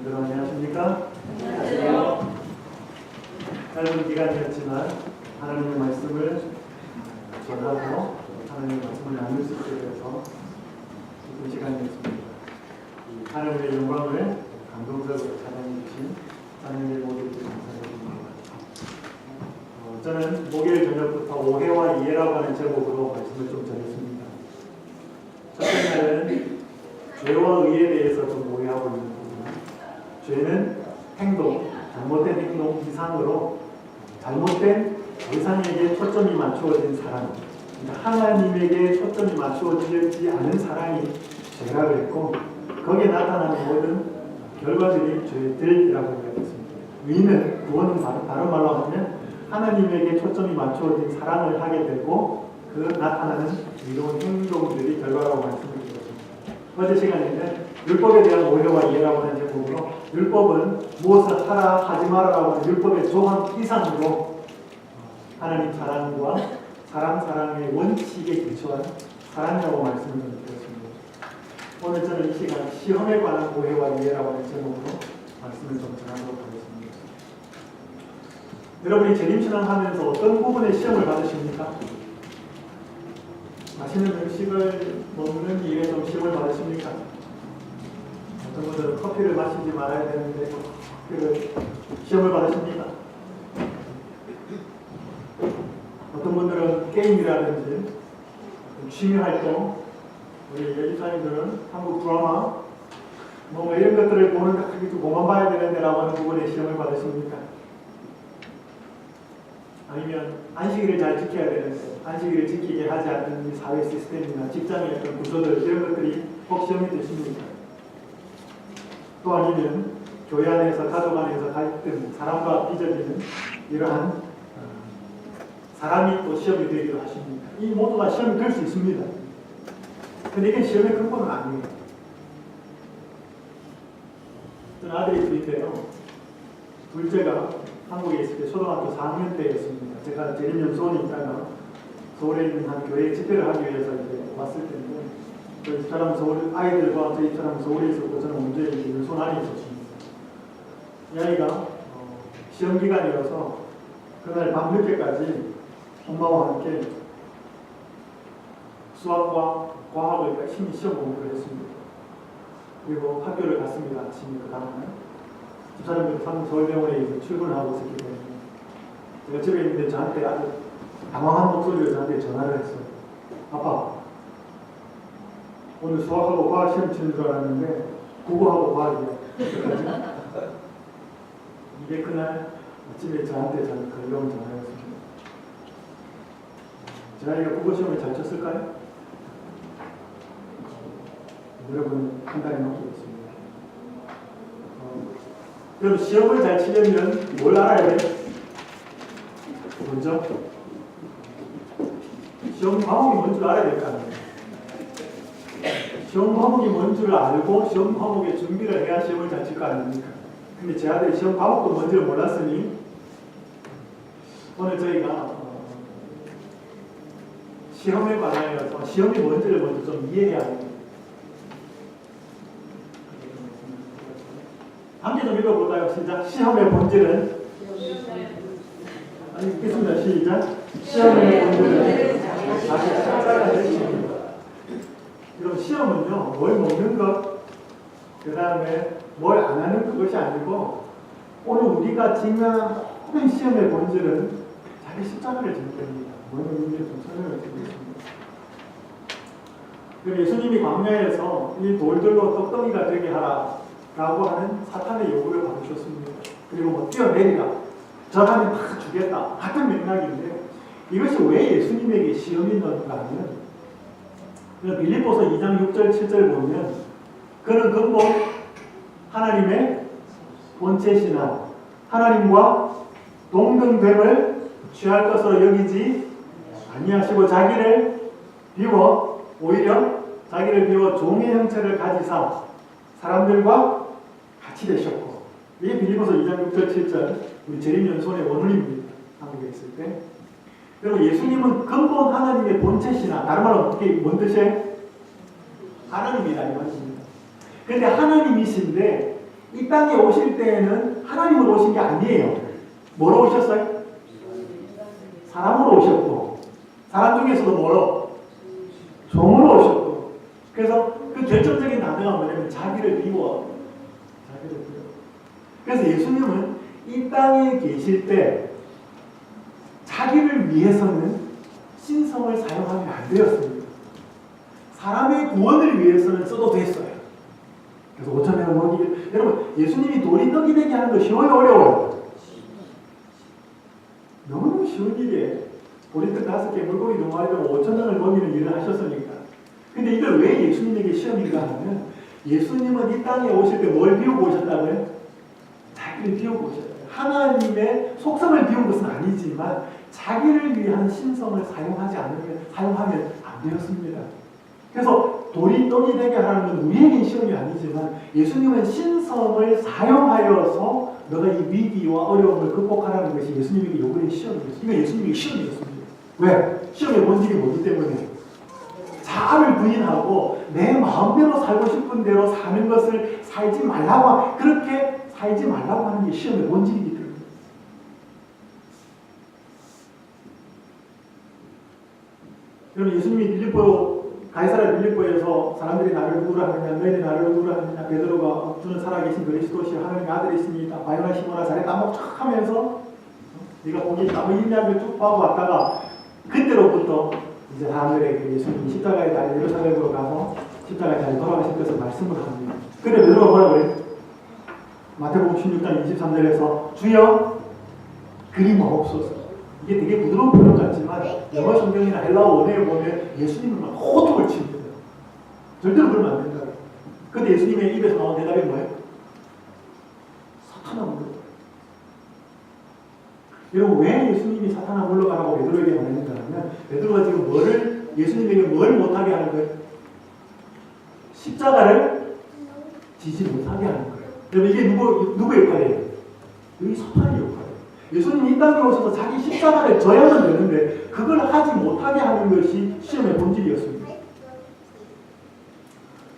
여러분 안녕하십니까? 안녕하세요. 짧은 기간이었지만 하나님의 말씀을 전하고 하나님의 말씀을 나눌 수 있게 되어서 기쁜 시간이었습니다. 이 하나님의 영광을 감동적으로 찬양해 주신 하나님의 모두에게 감사드립니다. 저는 목요일 저녁부터 오해와 이해라고 하는 제목으로 말씀을 좀 전했습니다. 첫 번째는 죄와 의에 대해서 좀 오해하고 있는 부분. 죄는 행동, 잘못된 행동 이상으로 잘못된 대상에게 초점이 맞추어진 사랑, 그러니까 하나님에게 초점이 맞추어지지 않은 사랑이 죄라고 했고, 거기에 나타나는 모든 결과들이 죄들이라고 이야기했습니다. 의는 구원은 다른 말로 하면 하나님에게 초점이 맞추어진 사랑을 하게 되고 그 나타나는 의로운 행동들이 결과라고 말씀드렸습니다. 어제 시간에는 율법에 대한 오해와 이해라고 하는 제목으로 율법은 무엇을 하라 하지 말아라고 하는 율법의 조항 이상으로 하나님 사랑과 사랑의 원칙에 기초한 사랑이라고 말씀을 드렸습니다. 오늘 저는 이 시간 시험에 관한 오해와 이해라고 하는 제목으로 말씀을 좀 전하도록 하겠습니다. 여러분이 재림신앙 하면서 어떤 부분에 시험을 받으십니까? 맛있는 음식을 먹는 일에 좀 시험을 받으십니까? 어떤 분들은 커피를 마시지 말아야 되는데 커피를 시험을 받으십니까? 어떤 분들은 게임이라든지 취미활동, 우리 예지사님들은 한국 드라마 뭐 이런 것들을 보는데 그게 좀 그만 봐야 되는데 라고 하는 부분에 시험을 받으십니까? 아니면 안식일을 잘 지켜야 되는데 안식일을 지키게 하지 않는 이 사회 시스템이나 직장의 어떤 구조들 이런 것들이 꼭 시험이 되십니까? 또 아니면 교회 안에서 가족 안에서 갈등, 사람과 빚어지는 이러한 사람이 또 시험이 되기도 하십니다. 이 모두가 시험이 될 수 있습니다. 근데 이게 시험의 근본은 아니에요. 저는 아들이 둘인데요. 둘째가 한국에 있을 때 초등학교 4학년 때였습니다. 제가 재림연수원이니까요. 서울에 있는 한 교회에 집회를 하기 위해서 이제 왔을 텐데 저희처럼 서울 아이들과 저희처럼 서울에 있었고 저는 언제 연수원 안에 있었습니다. 이 아이가 시험 기간이어서 그날 밤늦게까지 엄마와 함께 수학과 과학을 열심히 시험 공부를 했습니다. 그리고 학교를 갔습니다. 아침에 그 다음날 집사람들이 서울병원에 출근하고 있었기 때문에 제가 집에 있는데 저한테 아주 당황한 목소리로 저한테 전화를 했어요. 아빠, 오늘 수학하고 과학 시험 치는 줄 알았는데 국어하고 과학이야. 이게 그날 아침에 저한테 걸려온 전화였습니다. 제 아이가 국어 시험을 잘 쳤을까요? 여러분 판단이 맡기겠습니다. 그럼 시험을 잘 치려면 뭘 알아야 돼? 먼저 시험 과목이 뭔 줄 알아야 될 거 아니에요. 시험 과목이 뭔 줄 알고 시험 과목에 준비를 해야 시험을 잘 칠 거 아닙니까? 근데 제 아들이 시험 과목도 뭔지를 몰랐으니 오늘 저희가 시험에 관하여서 시험이 뭔지를 먼저 좀 이해해야 합니다. 함께 좀 읽어볼까요? 시작. 시험의 본질은 아니 읽겠습니다. 시작. 시험의 본질은 자기 착각을 내십니다. 그럼 시험은요, 뭘 먹는 것, 그 다음에 뭘 안 하는 그것이 아니고 오늘 우리가 직면한 모든 시험의 본질은 자기 십자가를 지는 겁니다. 뭐는 의미를 좀 설명을 드리겠습니다. 예수님이 광야에서 이 돌들로 떡덩이가 되게 하라 라고 하는 사탄의 요구를 받으셨습니다. 그리고 뭐 뛰어내리라, 저 하면 다 주겠다 같은 맥락인데 이것이 왜 예수님에게 시험이 있는가 하면 빌립보서 2장 6절 7절 보면 그는 근본 하나님의 본체시나 하나님과 동등됨을 취할 것으로 여기지 아니하시고 자기를 비워 오히려 자기를 비워 종의 형체를 가지사 사람들과 같이 되셨고, 이게 빌립보서 2장 6절 7절 우리 재림연수원의 원문입니다. 한국에 있을 때. 그리고 예수님은 근본 하나님의 본체시나 다른 말로 어떻게 뭔 뜻이에요? 하나님이다 이 말입니다. 그런데 하나님이신데 이 땅에 오실 때에는 하나님으로 오신 게 아니에요. 뭐로 오셨어요? 사람으로 오셨고, 사람 중에서도 뭐로? 종으로 오셨고. 그래서 그 결정적인 단어가 뭐냐면 자기를 비워. 자기를 비워. 그래서 예수님은 이 땅에 계실 때 자기를 위해서는 신성을 사용하면 안 되었습니다. 사람의 구원을 위해서는 써도 됐어요. 그래서 5,000명을 먹이게. 여러분, 예수님이 돌이 떡이 되게 하는 거 쉬워요, 어려워요? 너무 쉬운 일이에요. 돌이 떡 5개, 물고기 2마리로 5,000명을 먹이는 일을 하셨으니까. 근데 이걸 왜 예수님에게 시험인가 하면, 예수님은 이 땅에 오실 때 뭘 비우고 오셨다고요? 자기를 비우고 오셨어요. 하나님의 속성을 비운 것은 아니지만 자기를 위한 신성을 사용하면 안 되었습니다. 그래서 돌이 떡이 되게 하는 건 우리에겐 시험이 아니지만 예수님은 신성을 사용하여서 너가 이 위기와 어려움을 극복하라는 것이 예수님에게 요구의 시험이었습니다. 이건 예수님에게 시험이었습니다. 왜? 시험의 본질이 뭐기 때문에 자아를 부인하고 내 마음대로 살고 싶은 대로 사는 것을 살지 말라고, 그렇게 살지 말라고 하는 게 시험의 본질이기 때문에. 여러분, 예수님이 가이사랴 빌립보에서 사람들이 나를 누구라 하느냐, 너희는 나를 누구라 하느냐, 베드로가 주는 살아계신 그리스도시여 하나님의 아들이십니다. 바요나 시모나 잘했다 한번 쫙 하면서 네가 거기 나무 인양을 쭉 봐고 왔다가 그때로부터 이제 사람들에게 예수님이 십자가에 달려 예루살렘으로 가서 십자가에 달려 돌아가신 것을 말씀을 합니다. 근데 베드로가 뭐라 그래요? 마태복음 16장 23절에서 주여 그리 마옵소서. 이게 되게 부드러운 표현 같지만 영어 성경이나 헬라어 원어에 보면 예수님은 막 호통을 칩니다. 절대로 그러면 안 된다. 근데 예수님의 입에서 나온 대답이 뭐예요? 사탄아 물러가라. 여러분, 왜 예수님이 사탄아 물러가라고 베드로에게 말했는가 하면 베드로가 지금 예수님에게 뭘 못하게 하는 거예요? 십자가를 지지 못하게 하는 거예요. 여러분, 이게 누구 역할이에요? 여기 사탄의 역할이에요. 예수님이 이 땅에 오셔서 자기 십자가를 져야만 되는데 그걸 하지 못하게 하는 것이 시험의 본질이었습니다.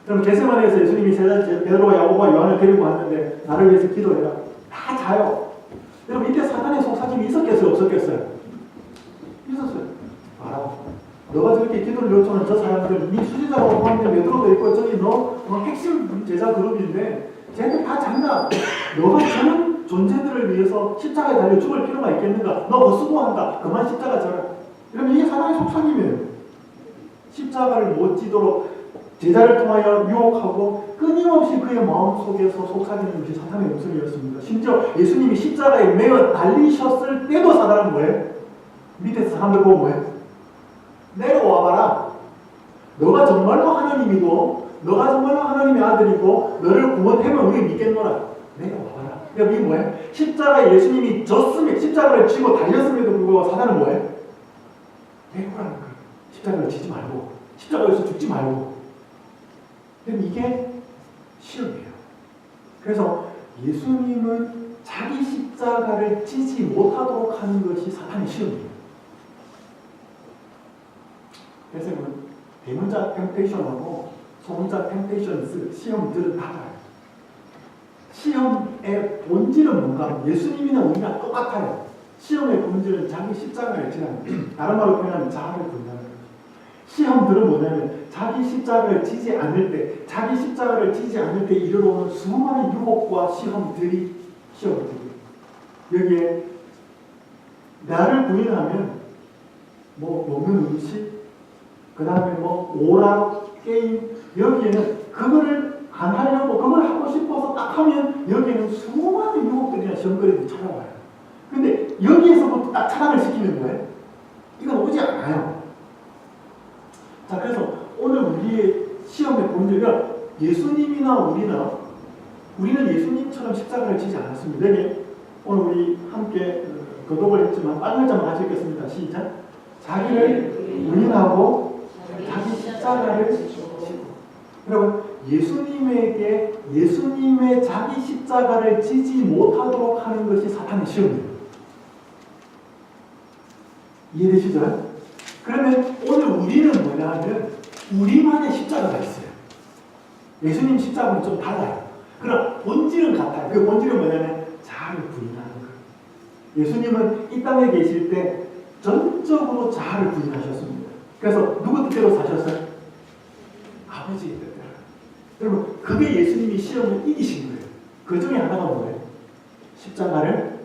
그럼 겟세마네에서 예수님이 베드로와 야고보와 요한을 데리고 왔는데 나를 위해서 기도해라. 다 자요. 여러분, 이때 사탄의 속삭임이 있었겠어요? 없었겠어요? 있었어요. 알아. 너가 저렇게 기도를 요청하는 저 사람들, 네 수지자라고 하는데 베드로도 있고 저기 너 핵심 제자 그룹인데 쟤들 다 잔다. 너가 저는 존재들을 위해서 십자가에 달려 죽을 필요가 있겠는가? 너 거수고한다. 그만 십자가 져라. 여러분, 이게 사탄의 속삭임이에요. 십자가를 못 지도록 제자를 통하여 유혹하고 끊임없이 그의 마음속에서 속삭이는 것이 사탄의 음성이었습니다. 심지어 예수님이 십자가에 매어 달리셨을 때도 사탄은 뭐예요? 밑에서 사람들 보고 뭐예요? 내려와봐라. 너가 정말로 하나님이고 너가 정말로 하나님의 아들이고 너를 구원하면 우리 믿겠노라. 내려와봐라. 이게 뭐예요? 십자가에 예수님이 졌으면 십자가를 쥐고 달렸음에도 불구하고 사단은 뭐예요? 내려오라는 거예요. 십자가를 지지 말고 십자가에서 죽지 말고. 이게 시험이에요. 그래서 예수님은 자기 십자가를 지지 못하도록 하는 것이 사탄의 시험이에요. 그래서 대문자 템테이션하고 소문자 템테이션 시험들은 달라요. 시험의 본질은 뭔가? 예수님이나 우리가 똑같아요. 시험의 본질은 자기 십자가를 지라는 거예요. 다른 말로 표현하면 자아를 본다는 거예요. 시험들은 뭐냐면 자기 십자가를 지지 않을 때 이르러오는 수많은 유혹과 시험들이 여기에 나를 부인하면 먹는 음식, 그 다음에 오락, 게임, 여기에는 그거를 안 하려고 그걸 하고 싶어서 딱 하면 여기에는 수많은 유혹들이나 시험거리들이 찾아와요. 근데 여기에서부터 딱 차단을 시키는 거예요. 이건 오지 않아요. 자, 그래서 오늘 우리의 시험의 본질은 예수님이나 우리는 예수님처럼 십자가를 지지 않았습니다. 여기 오늘 우리 함께 교독을 했지만 한 글자만 같이 읽겠습니다. 시작. 자기를 부인하고 자기 십자가를 지고. 여러분, 예수님의 자기 십자가를 지지 못하도록 하는 것이 사탄의 시험이에요. 이해되시죠? 그러면 오늘 우리는 뭐냐 하면 우리만의 십자가가 있어요. 예수님 십자가는 좀 달라요. 그럼 본질은 같아요. 그 본질은 뭐냐면 자아를 부인하는 거예요. 예수님은 이 땅에 계실 때 전적으로 자아를 부인하셨습니다. 그래서 누구 뜻대로 사셨어요? 아버지의 뜻대로. 여러분, 그게 예수님이 시험을 이기신 거예요. 그 중에 하나가 뭐예요? 십자가를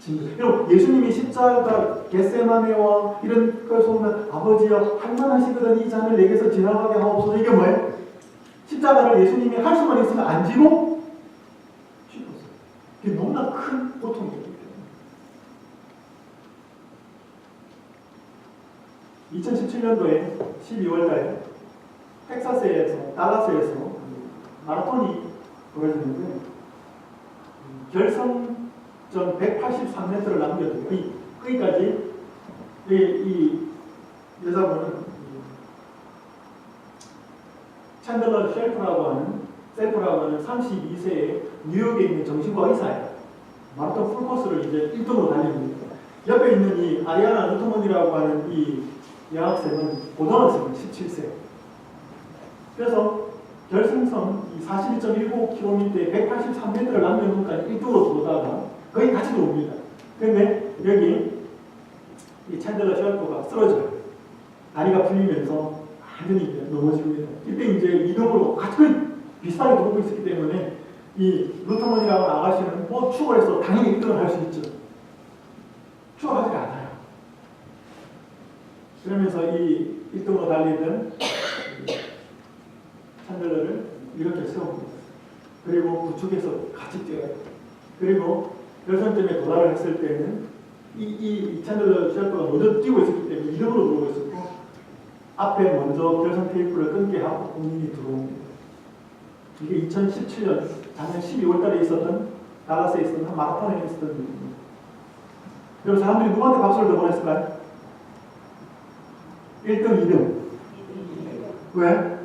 진 거예요. 여러분, 예수님이 십자가 겟세마네와 이런 걸 보면 아버지여 할만하시거든 이 잔을 내게서 지나가게 하옵소서. 이게 뭐예요? 십자가를 예수님이 할 수만 있으면 안 지고 죽었어요. 이게 너무나 큰 고통이었기 때문에 2017년도에 12월달에 텍사스에서 달라스에서 마라톤이 벌어졌는데 결승전 183m를 남겼어요. 거기까지 이 여자분은 챈들러 셀프라고 하는 32세의 뉴욕에 있는 정신과 의사예요. 마라톤 풀코스를 이제 1등으로 달립니다. 옆에 있는 이 아리아나 루트먼이라고 하는 이 여학생은 고등학생 17세. 그래서 결승선 42.19km에 183m를 남긴 것까지 1등으로 들어오다가 거의 같이 들어옵니다. 그런데 여기 이 챈들러 셀프가 쓰러져요. 다리가 풀리면서 완전히 넘어집니다. 이때 이제 2등으로 같이 비슷하게 들어오고 있었기 때문에 이 루터먼이라는 아가씨는 뭐 추월해서 당연히 1등을 할 수 있죠. 추월하지 않아요. 그러면서 이 1등으로 달리던 챈들러를 이렇게 세웁니다. 그리고 우측에서 같이 뛰어요. 그리고 결선점에 도달을 했을 때는 이 챈들러 셀프가 먼저 뛰고 있었기 때문에 2등으로 들어오고 있었고 앞에 먼저 결선 테이프를 끊게 하고 본인이 들어옵니다. 이게 2017년 작년 12월 달에 있었던 달라스에 있었던 마라톤에 있었던 일입니다. 그리고 사람들이 누구한테 박수를 더 보냈을까요? 1등, 2등. 왜?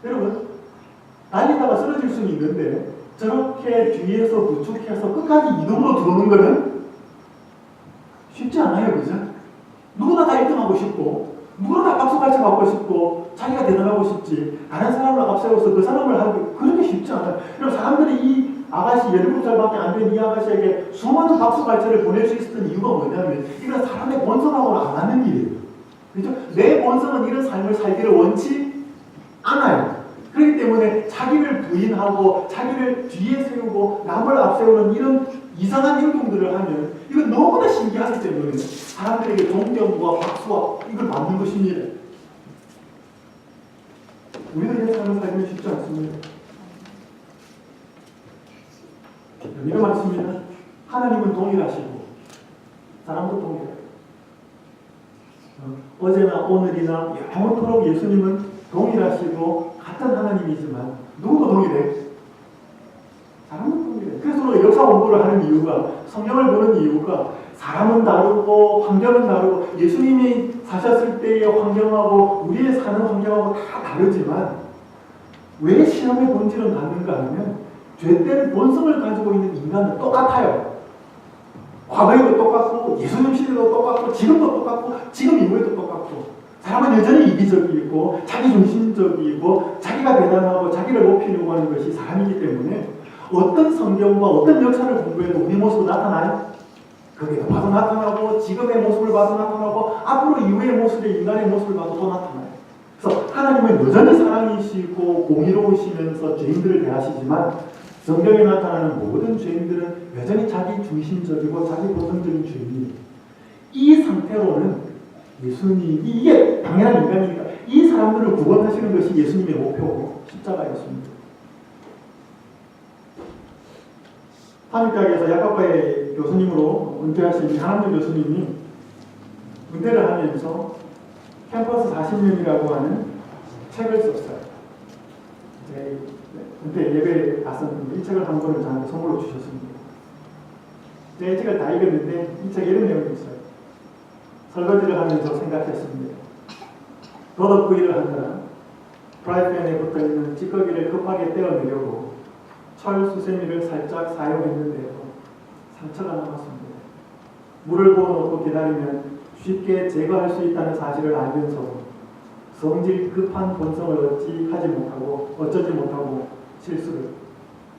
여러분, 달리다가 쓰러질 수는 있는데 저렇게 뒤에서 부축해서 끝까지 2등으로 들어오는 거는 쉽지 않아요. 그죠? 누구나 다 1등하고 싶고 누구나 다 박수갈채 받고 싶고 자기가 대단하고 싶지 다른 사람을 앞세워서 그 사람을 하기 그렇게 쉽지 않아요. 그럼 사람들이 이 아가씨 17살밖에 안 된 이 아가씨에게 수많은 박수갈채를 보낼 수 있었던 이유가 뭐냐면 이건 사람의 본성하고는 안 맞는 일이에요. 그렇죠? 내 본성은 이런 삶을 살기를 원치 않아요. 그렇기 때문에 자기를 부인하고 자기를 뒤에 세우고 남을 앞세우는 이런 이상한 행동들을 하면 이건 너무나 신기하기 때문에 사람들에게 존경과 박수와 이걸 받는 것입니다. 우리도 이런 삶을 살기는 쉽지 않습니다. 여기가 많습니다. 하나님은 동일하시고 사람도 동일해요. 어제나 오늘이나 영원토록 예수님은 동일하시고 같은 하나님이지만 누구도 동일해요. 사람은 동일해요. 그래서 우리가 역사 공부를 하는 이유가 성경을 보는 이유가 사람은 다르고 환경은 다르고 예수님이 사셨을 때의 환경하고 우리의 사는 환경하고 다 다르지만 왜 시험의 본질은 같는가 하면 죄된 본성을 가지고 있는 인간은 똑같아요. 과거에도 똑같고 예수님 시대도 똑같고 지금도 똑같고 지금 이후에도 똑같고 사람은 여전히 이기적이고 자기중심적이고 자기가 대단하고 자기를 높이려고 하는 것이 사람이기 때문에 어떤 성경과 어떤 역사를 공부해도 우리 모습은 나타나요? 거기에 봐도 나타나고 지금의 모습을 봐도 나타나고 앞으로 이후의 모습의 인간의 모습을 봐도 또 나타나요. 그래서 하나님은 여전히 사랑이시고 공의로우시면서 죄인들을 대하시지만 성경에 나타나는 모든 죄인들은 여전히 자기 중심적이고 자기 본성적인 죄인이에요. 이 상태로는 예수님이 이게 당연한 인간이니까 이 사람들을 구원하시는 것이 예수님의 목표고 십자가였습니다. 한국대학에서 약학과의 교수님으로 은퇴하신 한남주 교수님이 은퇴를 하면서 캠퍼스 40년이라고 하는 책을 썼어요. 은퇴 예배에 갔었는데 이 책을 한 권을 저한테 선물로 주셨습니다. 이 책을 다 읽었는데 이 책에 이런 내용이 있어요. 설거지를 하면서 생각했습니다. 도덕구이를 한다면 프라이팬에 붙어있는 찌꺼기를 급하게 떼어내려고 철 수세미를 살짝 사용했는데도 상처가 남았습니다. 물을 부어놓고 기다리면 쉽게 제거할 수 있다는 사실을 알면서도 성질 급한 본성을 하지 못하고 실수를.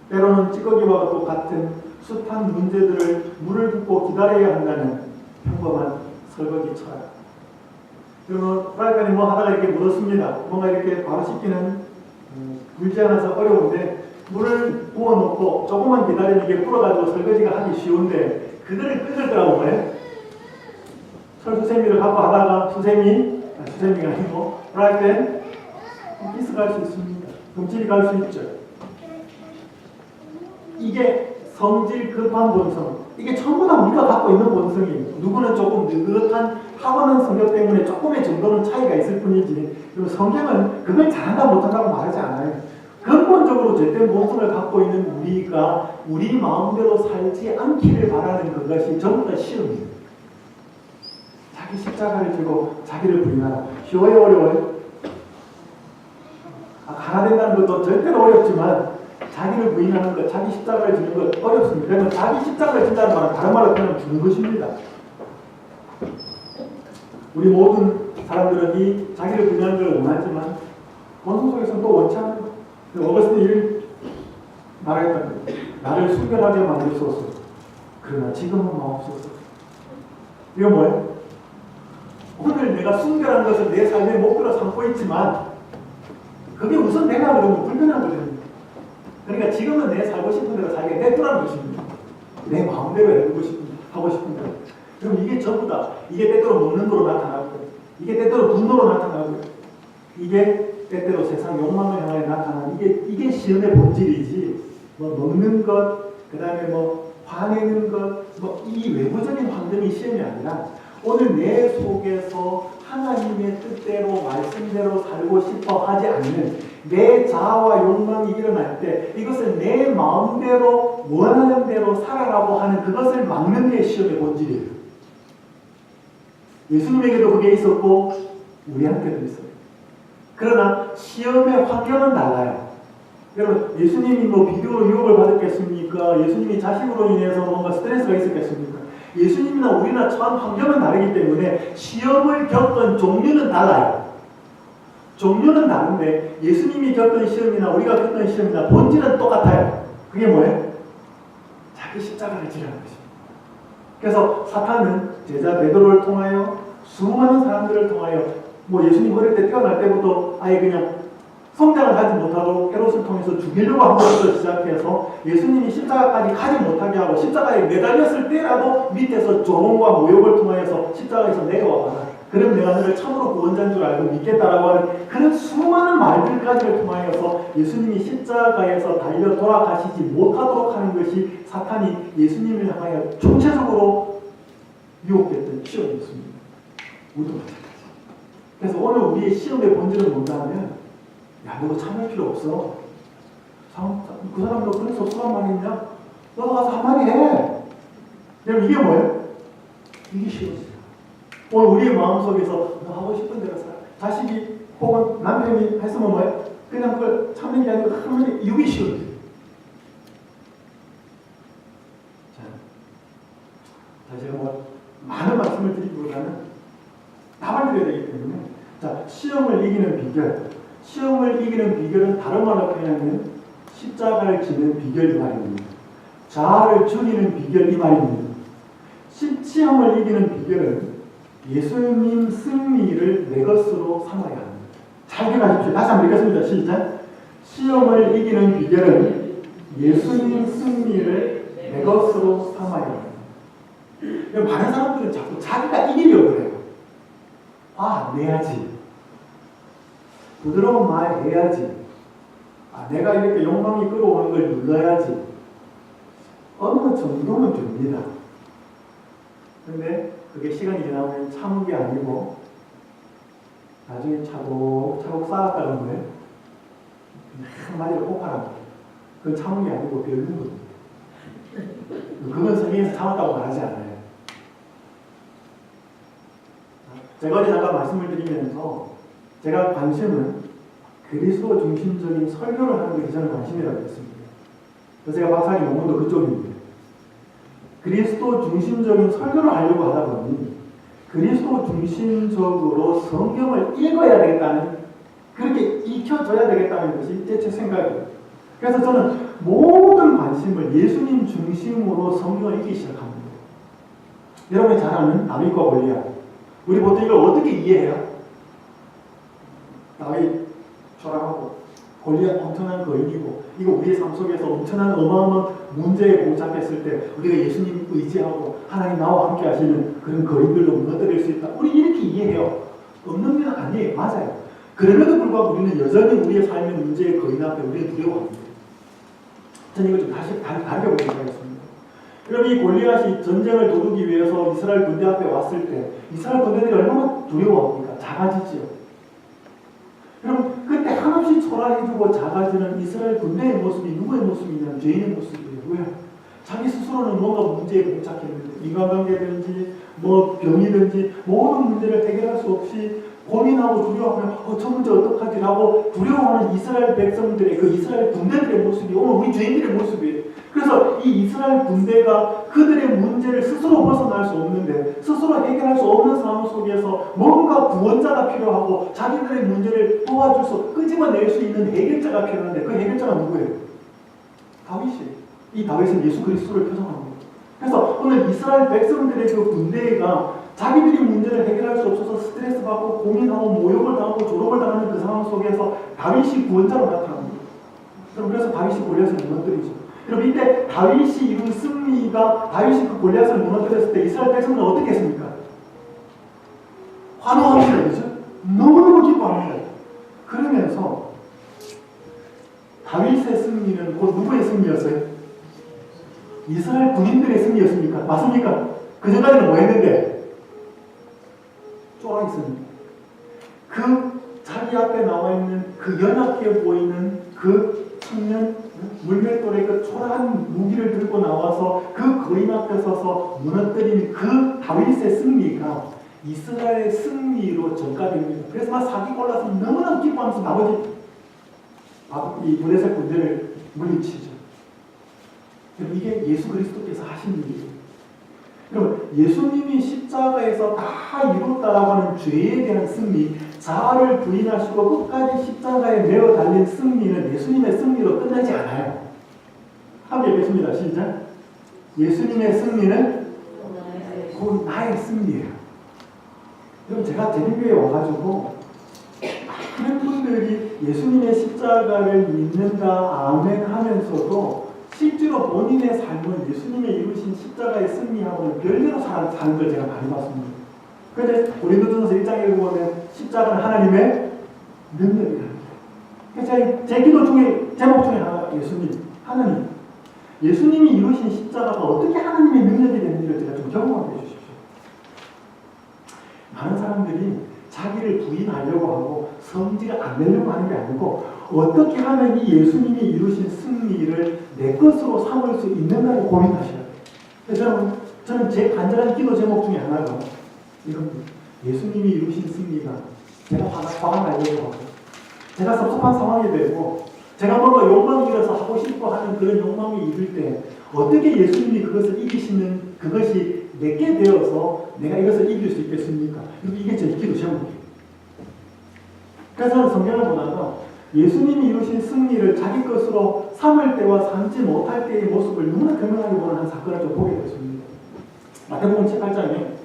때로는 찌꺼기와 똑같은 숱한 문제들을 물을 붓고 기다려야 한다는 평범한 설거지 철학. 그러면 프라이팬에 뭐 하다가 이렇게 묻었습니다. 뭔가 이렇게 바로 씻기는 물지 않아서 어려운데 물을 부어놓고 조금만 기다리면 이게 불어가지고 설거지가 하기 쉬운데 그거를 끄들더라고 뭐예요? 설수세미를 갖고 하다가 수세미가 아니고 프라이팬 기스 갈 수 있습니다. 금질이 갈 수 있죠. 이게 성질 급한 본성. 이게 전부 다 우리가 갖고 있는 본성이에요. 누구는 조금 느긋한 타고난 성격 때문에 조금의 정도는 차이가 있을 뿐이지. 그리고 성경은 그걸 잘한다 못한다고 말하지 않아요. 근본적으로 죄된 본성을 갖고 있는 우리가 우리 마음대로 살지 않기를 바라는 그것이 전부 다 시험이에요. 자기 십자가를 들고 자기를 부인하라. 쉬워요, 어려워요? 가야 된다는 것도 절대로 어렵지만 자기를 부인하는 것, 자기 십자가를 지는 것 어렵습니다. 그러면 자기 십자가를 진다는 말은 다른 말로 표현하면 죽는 것입니다. 우리 모든 사람들은 이 자기를 부인하는 걸 원하지만 본성 속에서는 또 원치 않는 것. 어거스틴이 이를 말했던 거예요. 나를 순결하게 만들소서. 그러나 지금은 마옵소서. 이거 뭐예요? 오늘 내가 순결한 것을 내 삶의 목표로 삼고 있지만 그게 우선 내가 그러면 불편한 거거든요. 그러니까 지금은 내 살고 싶은 대로 살게 냅두라는 것입니다. 내 마음대로 해보고 하고 싶은 대로. 그럼 이게 전부 다 이게 때때로 먹는 거로 나타나고 이게 때때로 분노로 나타나고 이게 때때로 세상 욕망을 향해 나타나는 이게 시험의 본질이지 뭐 먹는 것 그다음에 뭐 화내는 것 뭐 이 외부적인 환경이 시험이 아니라 오늘 내 속에서 하나님의 뜻대로 말씀대로 살고 싶어 하지 않는 내 자아와 욕망이 일어날 때 이것을 내 마음대로 원하는 대로 살아가고 하는 그것을 막는 게 시험의 본질이에요. 예수님에게도 그게 있었고 우리한테도 있어요. 그러나 시험의 환경은 달라요. 여러분 예수님이 뭐 비디오로 유혹을 받았겠습니까? 예수님이 자식으로 인해서 뭔가 스트레스가 있었겠습니까? 예수님이나 우리나 처한 환경은 다르기 때문에 시험을 겪은 종류는 달라요. 종류는 다른데 예수님이 겪은 시험이나 우리가 겪은 시험이나 본질은 똑같아요. 그게 뭐예요? 자기 십자가를 지라는 것입니다. 그래서 사탄은 제자 베드로를 통하여 수많은 사람들을 통하여 뭐 예수님 어릴 때 태어날 때부터 아예 그냥 성장을 하지 못하고 헤롯을 통해서 죽이려고 한 것부터 시작해서 예수님이 십자가까지 가지 못하게 하고 십자가에 매달렸을 때라도 밑에서 조롱과 모욕을 통하여서 십자가에서 내려와봐라. 그럼 내가 너를 참으로 구원자인 줄 알고 믿겠다라고 하는 그런 수많은 말들까지를 통하여서 예수님이 십자가에서 달려 돌아가시지 못하도록 하는 것이 사탄이 예수님을 향하여 총체적으로 유혹했던 시험이었습니다. 우리도 마찬가지. 그래서 오늘 우리의 시험의 본질은 뭔가 하면 야, 너 참을 필요 없어. 그 사람 너 그래서 수란 말이 있냐? 너도 가서 한마디 해. 그럼 이게 뭐예요? 이게 시험이에요. 오늘 우리의 마음속에서 너 하고 싶은 대로 살아. 자식이 혹은 남편이 했으면 뭐예요? 그냥 그걸 참는 게 아니고 한마디 이게 시험이에요. 자, 제가 뭐 많은 말씀을 드리기보다는 답을 드려야 되기 때문에 자, 시험을 이기는 비결. 시험을 이기는 비결은 다른 말로 표현하면 십자가를 지는 비결 이 말입니다. 자아를 죽이는 비결 이 말입니다. 시험을 이기는 비결은 예수님 승리를 내 것으로 삼아야 합니다. 잘 기억하십시오. 다시 한번 읽겠습니다. 시작. 시험을 이기는 비결은 예수님 승리를 내 것으로 삼아야 합니다. 많은 사람들은 자꾸 자기가 이기려고 그래요. 아, 내야지. 부드러운 말 해야지. 아, 내가 이렇게 욕망이 끌어오는 걸 눌러야지. 어느 정도는 됩니다. 근데 그게 시간이 지나면 참은 게 아니고 나중에 차곡차곡 쌓았다는 거예요. 한마디로 폭발한 거예요. 그건 참은 게 아니고 별는 겁니다. 그건 성경에서 참았다고 말하지 않아요. 제가 어제 잠깐 말씀을 드리면서 제가 관심은 그리스도 중심적인 설교를 하는 게 저는 관심이라고 했습니다. 그래서 제가 박사님 논문도 그쪽입니다. 그리스도 중심적인 설교를 하려고 하다 보니 그리스도 중심적으로 성경을 읽어야 되겠다는, 그렇게 익혀줘야 되겠다는 것이 제 생각이에요. 그래서 저는 모든 관심을 예수님 중심으로 성경을 읽기 시작합니다. 여러분이 잘 아는 다윗과 골리앗. 우리 보통 이걸 어떻게 이해해요? 다윗 초라하고 골리앗 엄청난 거인이고, 이거 우리의 삶 속에서 엄청난 어마어마한 문제에 봉착했을 때 우리가 예수님 의지하고 하나님 나와 함께 하시는 그런 거인들로 무너뜨릴 수 있다. 우리 이렇게 이해해요. 없는 건 아니에요. 맞아요. 그럼에도 불구하고 우리는 여전히 우리의 삶의 문제의 거인 앞에 우리는 두려워합니다. 저는 이걸 좀 다시 다르게 보도록 하겠습니다. 여러분, 이 골리앗이 전쟁을 도두기 위해서 이스라엘 군대 앞에 왔을 때 이스라엘 군대들이 얼마나 두려워합니까? 작아지지요. 여러분, 그때 한없이 초라해지고 작아지는 이스라엘 군대의 모습이 누구의 모습이냐면 죄인의 모습이에요. 왜요? 자기 스스로는 뭔가 문제에 봉착했는데 인간관계든지 뭐 병이든지 모든 문제를 해결할 수 없이 고민하고 두려워하면 저 문제 어떡하지라고 두려워하는 이스라엘 백성들의, 그 이스라엘 군대들의 모습이 오늘 우리 죄인들의 모습이에요. 그래서 이 이스라엘 군대가 그들의 문제를 스스로 벗어날 수 없는데, 스스로 해결할 수 없는 상황 속에서 뭔가 구원자가 필요하고 자기들의 문제를 도와줄 수, 끄집어낼 수 있는 해결자가 필요한데, 그 해결자가 누구예요? 다윗이에요. 이 다윗은 예수 그리스도를 표상합니다. 그래서 오늘 이스라엘 백성들의 그 군대가 자기들이 문제를 해결할 수 없어서 스트레스 받고 고민하고 모욕을 당하고 조롱을 당하는 그 상황 속에서 다윗이 구원자로 나타납니다. 그래서 다윗이 골리앗을 무너뜨리죠. 여러분, 이때 다윗이 이룬 승리가, 다윗이 그 골리앗을 무너뜨렸을 때 이스라엘 백성들은 어떻게 했습니까? 환호합니다. 그렇죠? 너무너무 기뻐합니다. 그러면서 다윗의 승리는 곧 누구의 승리였어요? 이스라엘 군인들의 승리였습니까? 맞습니까? 그 전까지는 뭐 했는데? 쫄아 있습니다. 그 자기 앞에 나와 있는 그 연약해 보이는 그 청년, 물맷돌에 그 초라한 무기를 들고 나와서 그 거인 앞에 서서 무너뜨린 그 다윗의 승리가 이스라엘의 승리로 전가됩니다. 그래서 막 사기 골라서 너무나 기뻐하면서 나머지 이 블레셋 군대를 물리치죠. 이게 예수 그리스도께서 하신 일이에요. 그럼 예수님이 십자가에서 다 이뤘다라고 하는 죄에 대한 승리, 자아를 부인하시고 끝까지 십자가에 매어 달린 승리는 예수님의 승리로 끝나지 않아요. 함께 읽겠습니다. 시작. 예수님의 승리는 곧 나의 승리예요. 여러분, 제가 재림교회에 와가지고 많은 분들이 예수님의 십자가를 믿는다, 아멘 하면서도 실제로 본인의 삶은 예수님의 이루신 십자가의 승리하고는 별개로 사는 걸 제가 많이 봤습니다. 그런데 고린도전서 1장에 보면 십자가는 하나님의 능력이랍니다. 그래서 제 기도 중에, 제목 중에 하나가 하나님. 예수님이 이루신 십자가가 어떻게 하나님의 능력이 되는지를 제가 좀 경험하게 해주십시오. 많은 사람들이 자기를 부인하려고 하고 성질을 안 내려고 하는 게 아니고 어떻게 하면 이 예수님이 이루신 승리를 내 것으로 삼을 수 있는가를 고민하셔야 돼요. 그래서 저는 제 간절한 기도 제목 중에 하나가 이겁니다. 예수님이 이루신 승리가 제가 화가 나려고 하고 제가 섭섭한 상황이 되고 제가 뭔가 욕망이 일어서 하고 싶어 하는 그런 욕망이 이룰 때 어떻게 예수님이 그것을 이기시는 그것이 내게 되어서 내가 이것을 이길 수 있겠습니까? 이게 제 기도 제목이에요. 그래서 저는 성경을 보다가 예수님이 이루신 승리를 자기 것으로 삼을 때와 삼지 못할 때의 모습을 너무나 극명하게 보는 한 사건을 좀 보게 됐습니다. 마태복음 18장에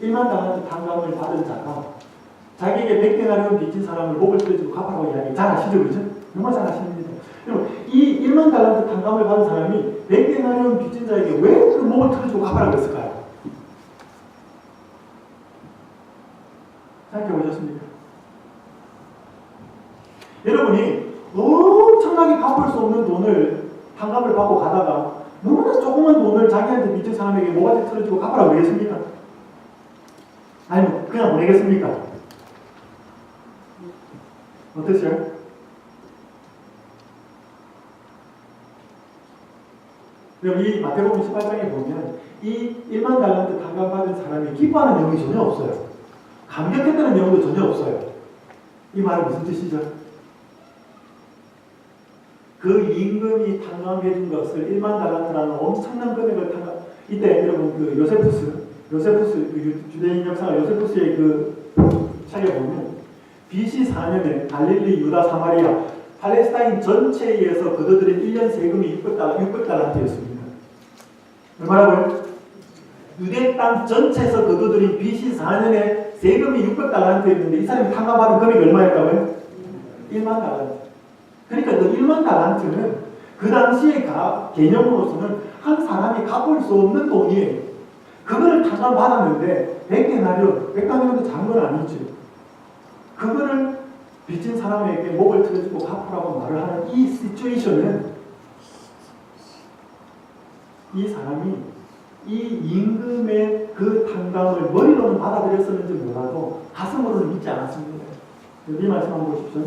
1만 달란트 탕감을 받은 자가 자기에게 100데나리온 빚진 사람을 목을 뜯어주고 갚아라고 이야기 잘 아시죠? 그죠? 정말 잘 아십니다. 여러분, 이 1만 달란트 탕감을 받은 사람이 100데나리온 빚진 자에게 왜 그 목을 뜯어주고 갚아라고 했을까요? 생각해 보셨습니까? 여러분이 엄청나게 갚을 수 없는 돈을 탕감을 받고 가다가 너무나 조그만 돈을 자기한테 빚진 사람에게 모가지 틀어주고 갚아라고 했습니까? 아니면 그냥 보내겠습니까? 어떠세요? 여러분, 이 마태복음 18장에 보면 이 1만 달란트 탕감 받은 사람이 기뻐하는 내용이 전혀 없어요. 감격했다는 내용도 전혀 없어요. 이 말은 무슨 뜻이죠? 그 임금이 탕감해 준 것을 1만 달란트라는 엄청난 금액을 이때 여러분 그 요세푸스, 유대인 역사가 요세푸스의 그 책에 보면 BC 4년에 갈릴리, 유다, 사마리아, 팔레스타인 전체에 의해서 거둬들인 1년 세금이 600달란트였습니다. 얼마라고요? 유대 땅 전체에서 거둬들인 BC 4년에 세금이 600달란트였는데 이 사람이 탕감받은 금액이 얼마였다고요? 1만 달란트. 그러니까 그 1만 달란트는 그 당시의 개념으로서는 한 사람이 갚을 수 없는 돈이에요. 그거를 탕감받았는데 100데나리온 작은 건 아니죠. 그거를 빚진 사람에게 목을 틀어주고 갚으라고 말을 하는 이 시츄에이션은 이 사람이 이 임금의 그 탕감을 머리로는 받아들였었는지 몰라도 가슴으로는 믿지 않았습니다. 이 말씀 한번 보십시오.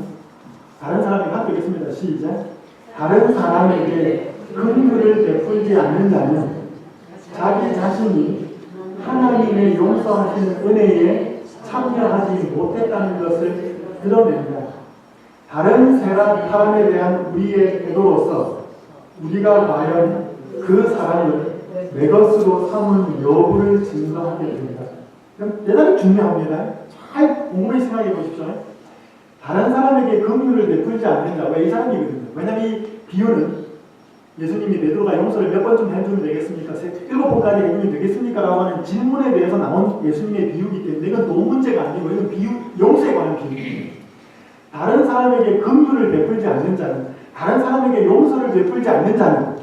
다른 사람에게 한 번 읽겠습니다. 시작. 다른 사람에게 긍휼을 베풀지 않는 자는 자기 자신이 하나님의 용서하시는 은혜에 참여하지 못했다는 것을 드러낸다. 다른 사람에 대한 우리의 태도로서 우리가 과연 그 사람을 내 것으로 삼은 여부를 증거하게 됩니다. 대단히 중요합니다. 잘 곰곰이 생각해 보십시오. 다른 사람에게 긍휼을 베풀지 않는다. 왜 이 사람이거든요. 왜냐하면 이 비유는 예수님이 베드로가 용서를 몇 번쯤 해주면 되겠습니까? 7번까지 해주면 되겠습니까? 라고 하는 질문에 대해서 나온 예수님의 비유이기 때문에 이건 돈 문제가 아니고 이건 비유, 용서에 관한 비유입니다. 다른 사람에게 긍휼을 베풀지 않는 자는, 다른 사람에게 용서를 베풀지 않는 자는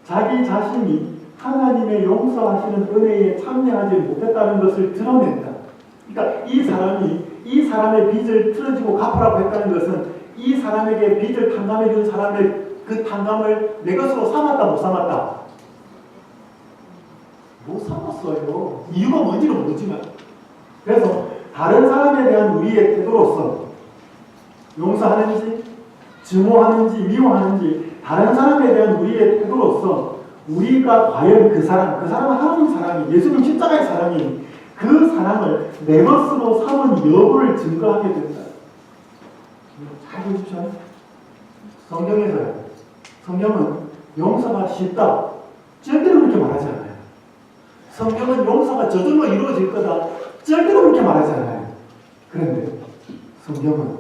자기 자신이 하나님의 용서하시는 은혜에 참여하지 못했다는 것을 드러낸다. 그러니까 이 사람이 이 사람의 빚을 틀어지고 갚으라고 했다는 것은 이 사람에게 빚을 탕감해 준 사람의 그 탕감을 내 것으로 삼았다 못 삼았다? 못 삼았어요. 이유가 뭔지는 모르지만. 그래서 다른 사람에 대한 우리의 태도로서 용서하는지 증오하는지 미워하는지 다른 사람에 대한 우리의 태도로서 우리가 과연 그 사람은 하나님 사람이 예수님 십자가의 사람이 그 사람을 내 것으로 삼은 여부를 증거하게 된다. 잘 보십시오. 성경에서요. 성경은 용서가 쉽다. 절대로 그렇게 말하지 않아요. 성경은 용서가 저절로 이루어질 거다. 절대로 그렇게 말하지 않아요. 그런데 성경은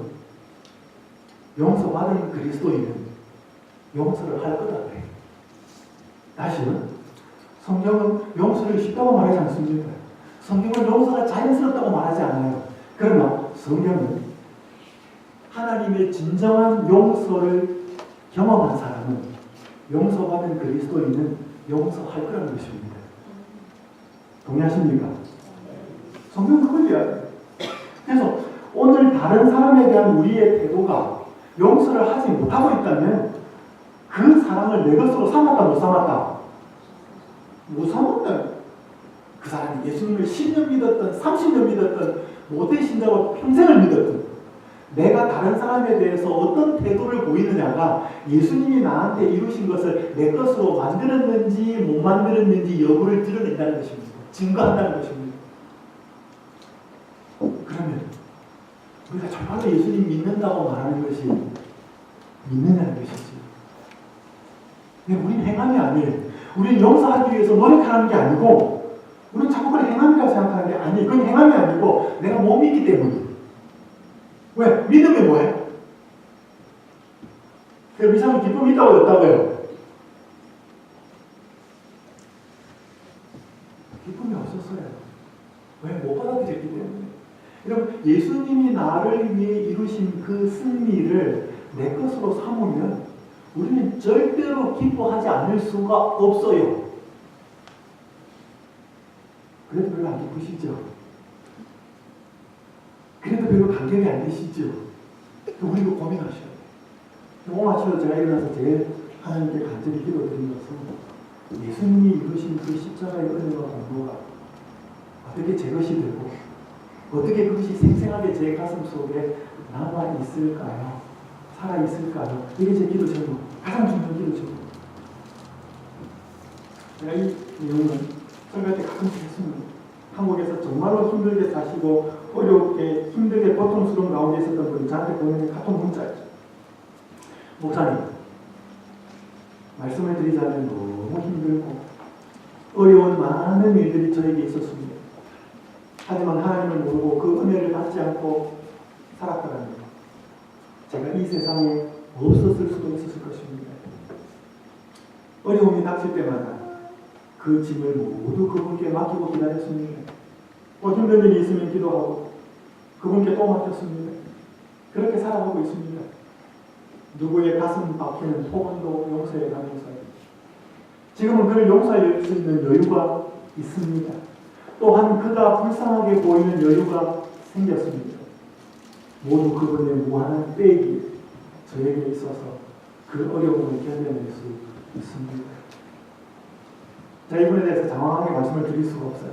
용서받은 그리스도인은 용서를 할 거다. 다시는 성경은 용서를 쉽다고 말하지 않습니다. 성경은 용서가 자연스럽다고 말하지 않아요. 그러나 성경은 하나님의 진정한 용서를 경험한 사람은 용서받은 그리스도인은 용서할 거라는 것입니다. 동의하십니까? 성경은 그걸 이야기해요. 그래서 오늘 다른 사람에 대한 우리의 태도가 용서를 하지 못하고 있다면 그 사람을 내 것으로 삼았다 못 삼았다? 못 삼았다. 그 사람이 예수님을 10년 믿었던 30년 믿었던 모태 신자로 평생을 믿었던 내가 다른 사람에 대해서 어떤 태도를 보이느냐가 예수님이 나한테 이루신 것을 내 것으로 만들었는지 못 만들었는지 여부를 드러낸다는 것입니다. 증거한다는 것입니다. 그러면 우리가 정말로 예수님 믿는다고 말하는 것이 믿느냐는 것이지. 근데 우리는 행함이 아니에요. 우리는 용서하기 위해서 노력하는 게 아니고 우리는 자꾸 그걸 행함이라고 생각하는 게 아니에요. 그건 행함이 아니고 내가 못 믿기 때문이에요. 왜? 믿으면 뭐예요? 이 사람은 기쁨이 있다고 없다고요? 기쁨이 없었어요. 왜? 못 받아들였기 때문에. 여러분, 예수님이 나를 위해 이루신 그 승리를 내 것으로 삼으면 우리는 절대로 기뻐하지 않을 수가 없어요. 그래도 별로 안 기쁘시죠? 그래도 별로 감격이 안 되시죠? 우리도 고민하셔야 돼요. 오늘 아침에 제가 일어나서 제일 하나님께 간절히 기도드린 것은 예수님이 이루신 그 십자가의 은혜와 공로가 어떻게 제 것이 되고 어떻게 그것이 생생하게 제 가슴 속에 남아 있을까요? 살아 있을까요? 이게 제 기도 제목, 가장 중요한 기도 제목. 제가 이 내용은 설교할 때 가끔씩 했습니다. 한국에서 정말로 힘들게 사시고 어렵게 힘들게 고통스러운 가운데 있었던 분이 저한테 보내는 카톡 문자였죠. 목사님, 말씀을 드리자면 너무 힘들고 어려운 많은 일들이 저에게 있었습니다. 하지만 하나님을 모르고 그 은혜를 받지 않고 살았다는 것. 제가 이 세상에 없었을 수도 있었을 것입니다. 어려움이 닥칠 때마다 그 짐을 모두 그분께 맡기고 기다렸습니다. 또 힘든 일이 있으면 기도하고 그분께 또 맡겼습니다. 그렇게 살아가고 있습니다. 누구의 가슴 박히는 폭언도 용서해 가면서 지금은 그를 용서할 수 있는 여유가 있습니다. 또한 그가 불쌍하게 보이는 여유가 생겼습니다. 모두 그분의 무한한 빼기 저에게 있어서 그 어려움을 견뎌낼 수 있습니다. 자, 이분에 대해서 장황하게 말씀을 드릴 수가 없어요.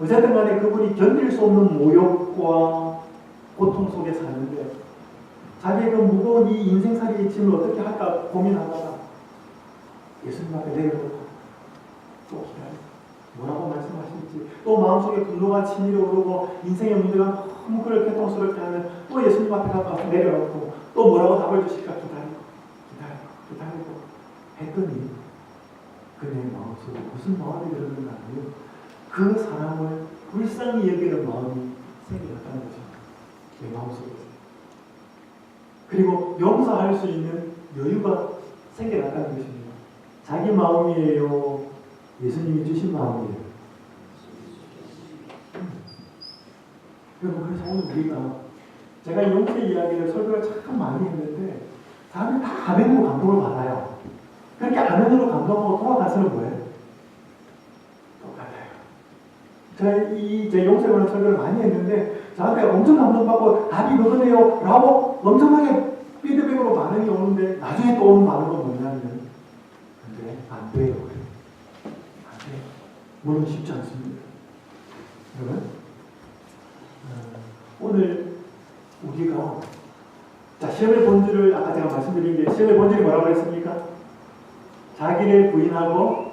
어쨌든 간에 그분이 견딜 수 없는 모욕과 고통 속에 사는데 자기의 그 무거운 이 인생살이의 짐을 어떻게 할까 고민하다가 예수님 앞에 내려놓고 또 기다려. 뭐라고 말씀하실지 또 마음속에 분노가 치밀어 오르고 인생의 문제가 너무 그를 고통스럽게 하면 또 예수님 앞에 가서 내려놓고 또 뭐라고 답을 주실까 기다리고 했더니 그의 마음속에 무슨 마음이 들었는가 하면 그 사람을 불쌍히 여기는 마음이 생겨났다는 것입니다. 내 마음속에서. 그리고 용서할 수 있는 여유가 생겨났다는 것입니다. 자기 마음이에요? 예수님이 주신 마음이에요? 여러분, 그래서 오늘 우리가 제가 용서 이야기를 설교를 참 많이 했는데 사람들이 다 아멘으로 감동을 받아요. 그렇게 아멘으로 감동하고 돌아가서는 뭐예요? 똑같아요. 제 용서에 관한 설교를 많이 했는데 저한테 엄청 감동받고 답이 그거네요 라고 엄청나게 피드백으로 반응이 오는데 나중에 또 오는 반응은 뭐냐면 근데 안 돼요. 안 돼요. 물론 쉽지 않습니다. 여러분 오늘 우리가 자, 시험의 본질을 아까 제가 말씀드린 게 시험의 본질이 뭐라고 했습니까? 자기를 부인하고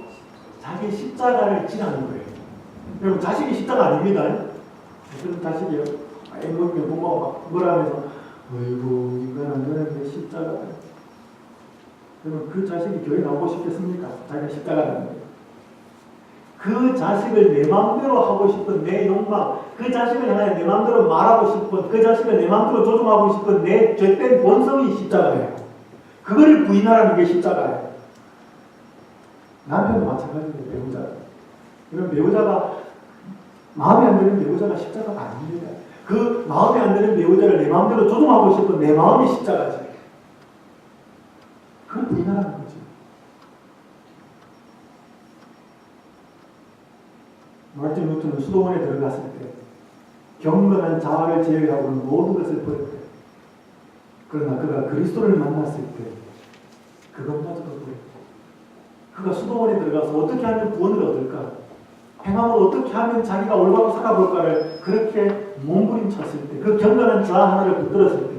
자기 십자가를 지라는 거예요. 여러분 자식이 십자가 아닙니다. 무슨 자식이요? 부모가 뭐라 하면서 어이구 인간은 너는 내 십자가다. 여러분 그 자식이 교회 나오고 싶겠습니까? 자기가 십자가라는 거예요. 그 자식을 내 마음대로 하고 싶은 내 욕망, 그 자식을 향해 내 마음대로 말하고 싶은, 그 자식을 내 마음대로 조종하고 싶은 내 죄된 본성이 십자가예요. 그거를 부인하라는 게 십자가예요. 남편도 마찬가지예요. 배우자. 이런 배우자가 마음에 안 드는 배우자가 십자가가 아닙니다. 그 마음에 안 드는 배우자를 내 마음대로 조종하고 싶은 내 마음이 십자가지. 그걸 부인하라는 거지. 마르틴 루터는 수도원에 들어갔을 때 경건한 자아를 제외하고는 모든 것을 버렸대. 그러나 그가 그리스도를 만났을 때 그건 빠져버렸대. 그가 수도원에 들어가서 어떻게 하면 구원을 얻을까? 행함을 어떻게 하면 자기가 올바로 살아볼까를 그렇게 몸부림쳤을 때, 그 경건한 자아 하나를 붙들었을 때,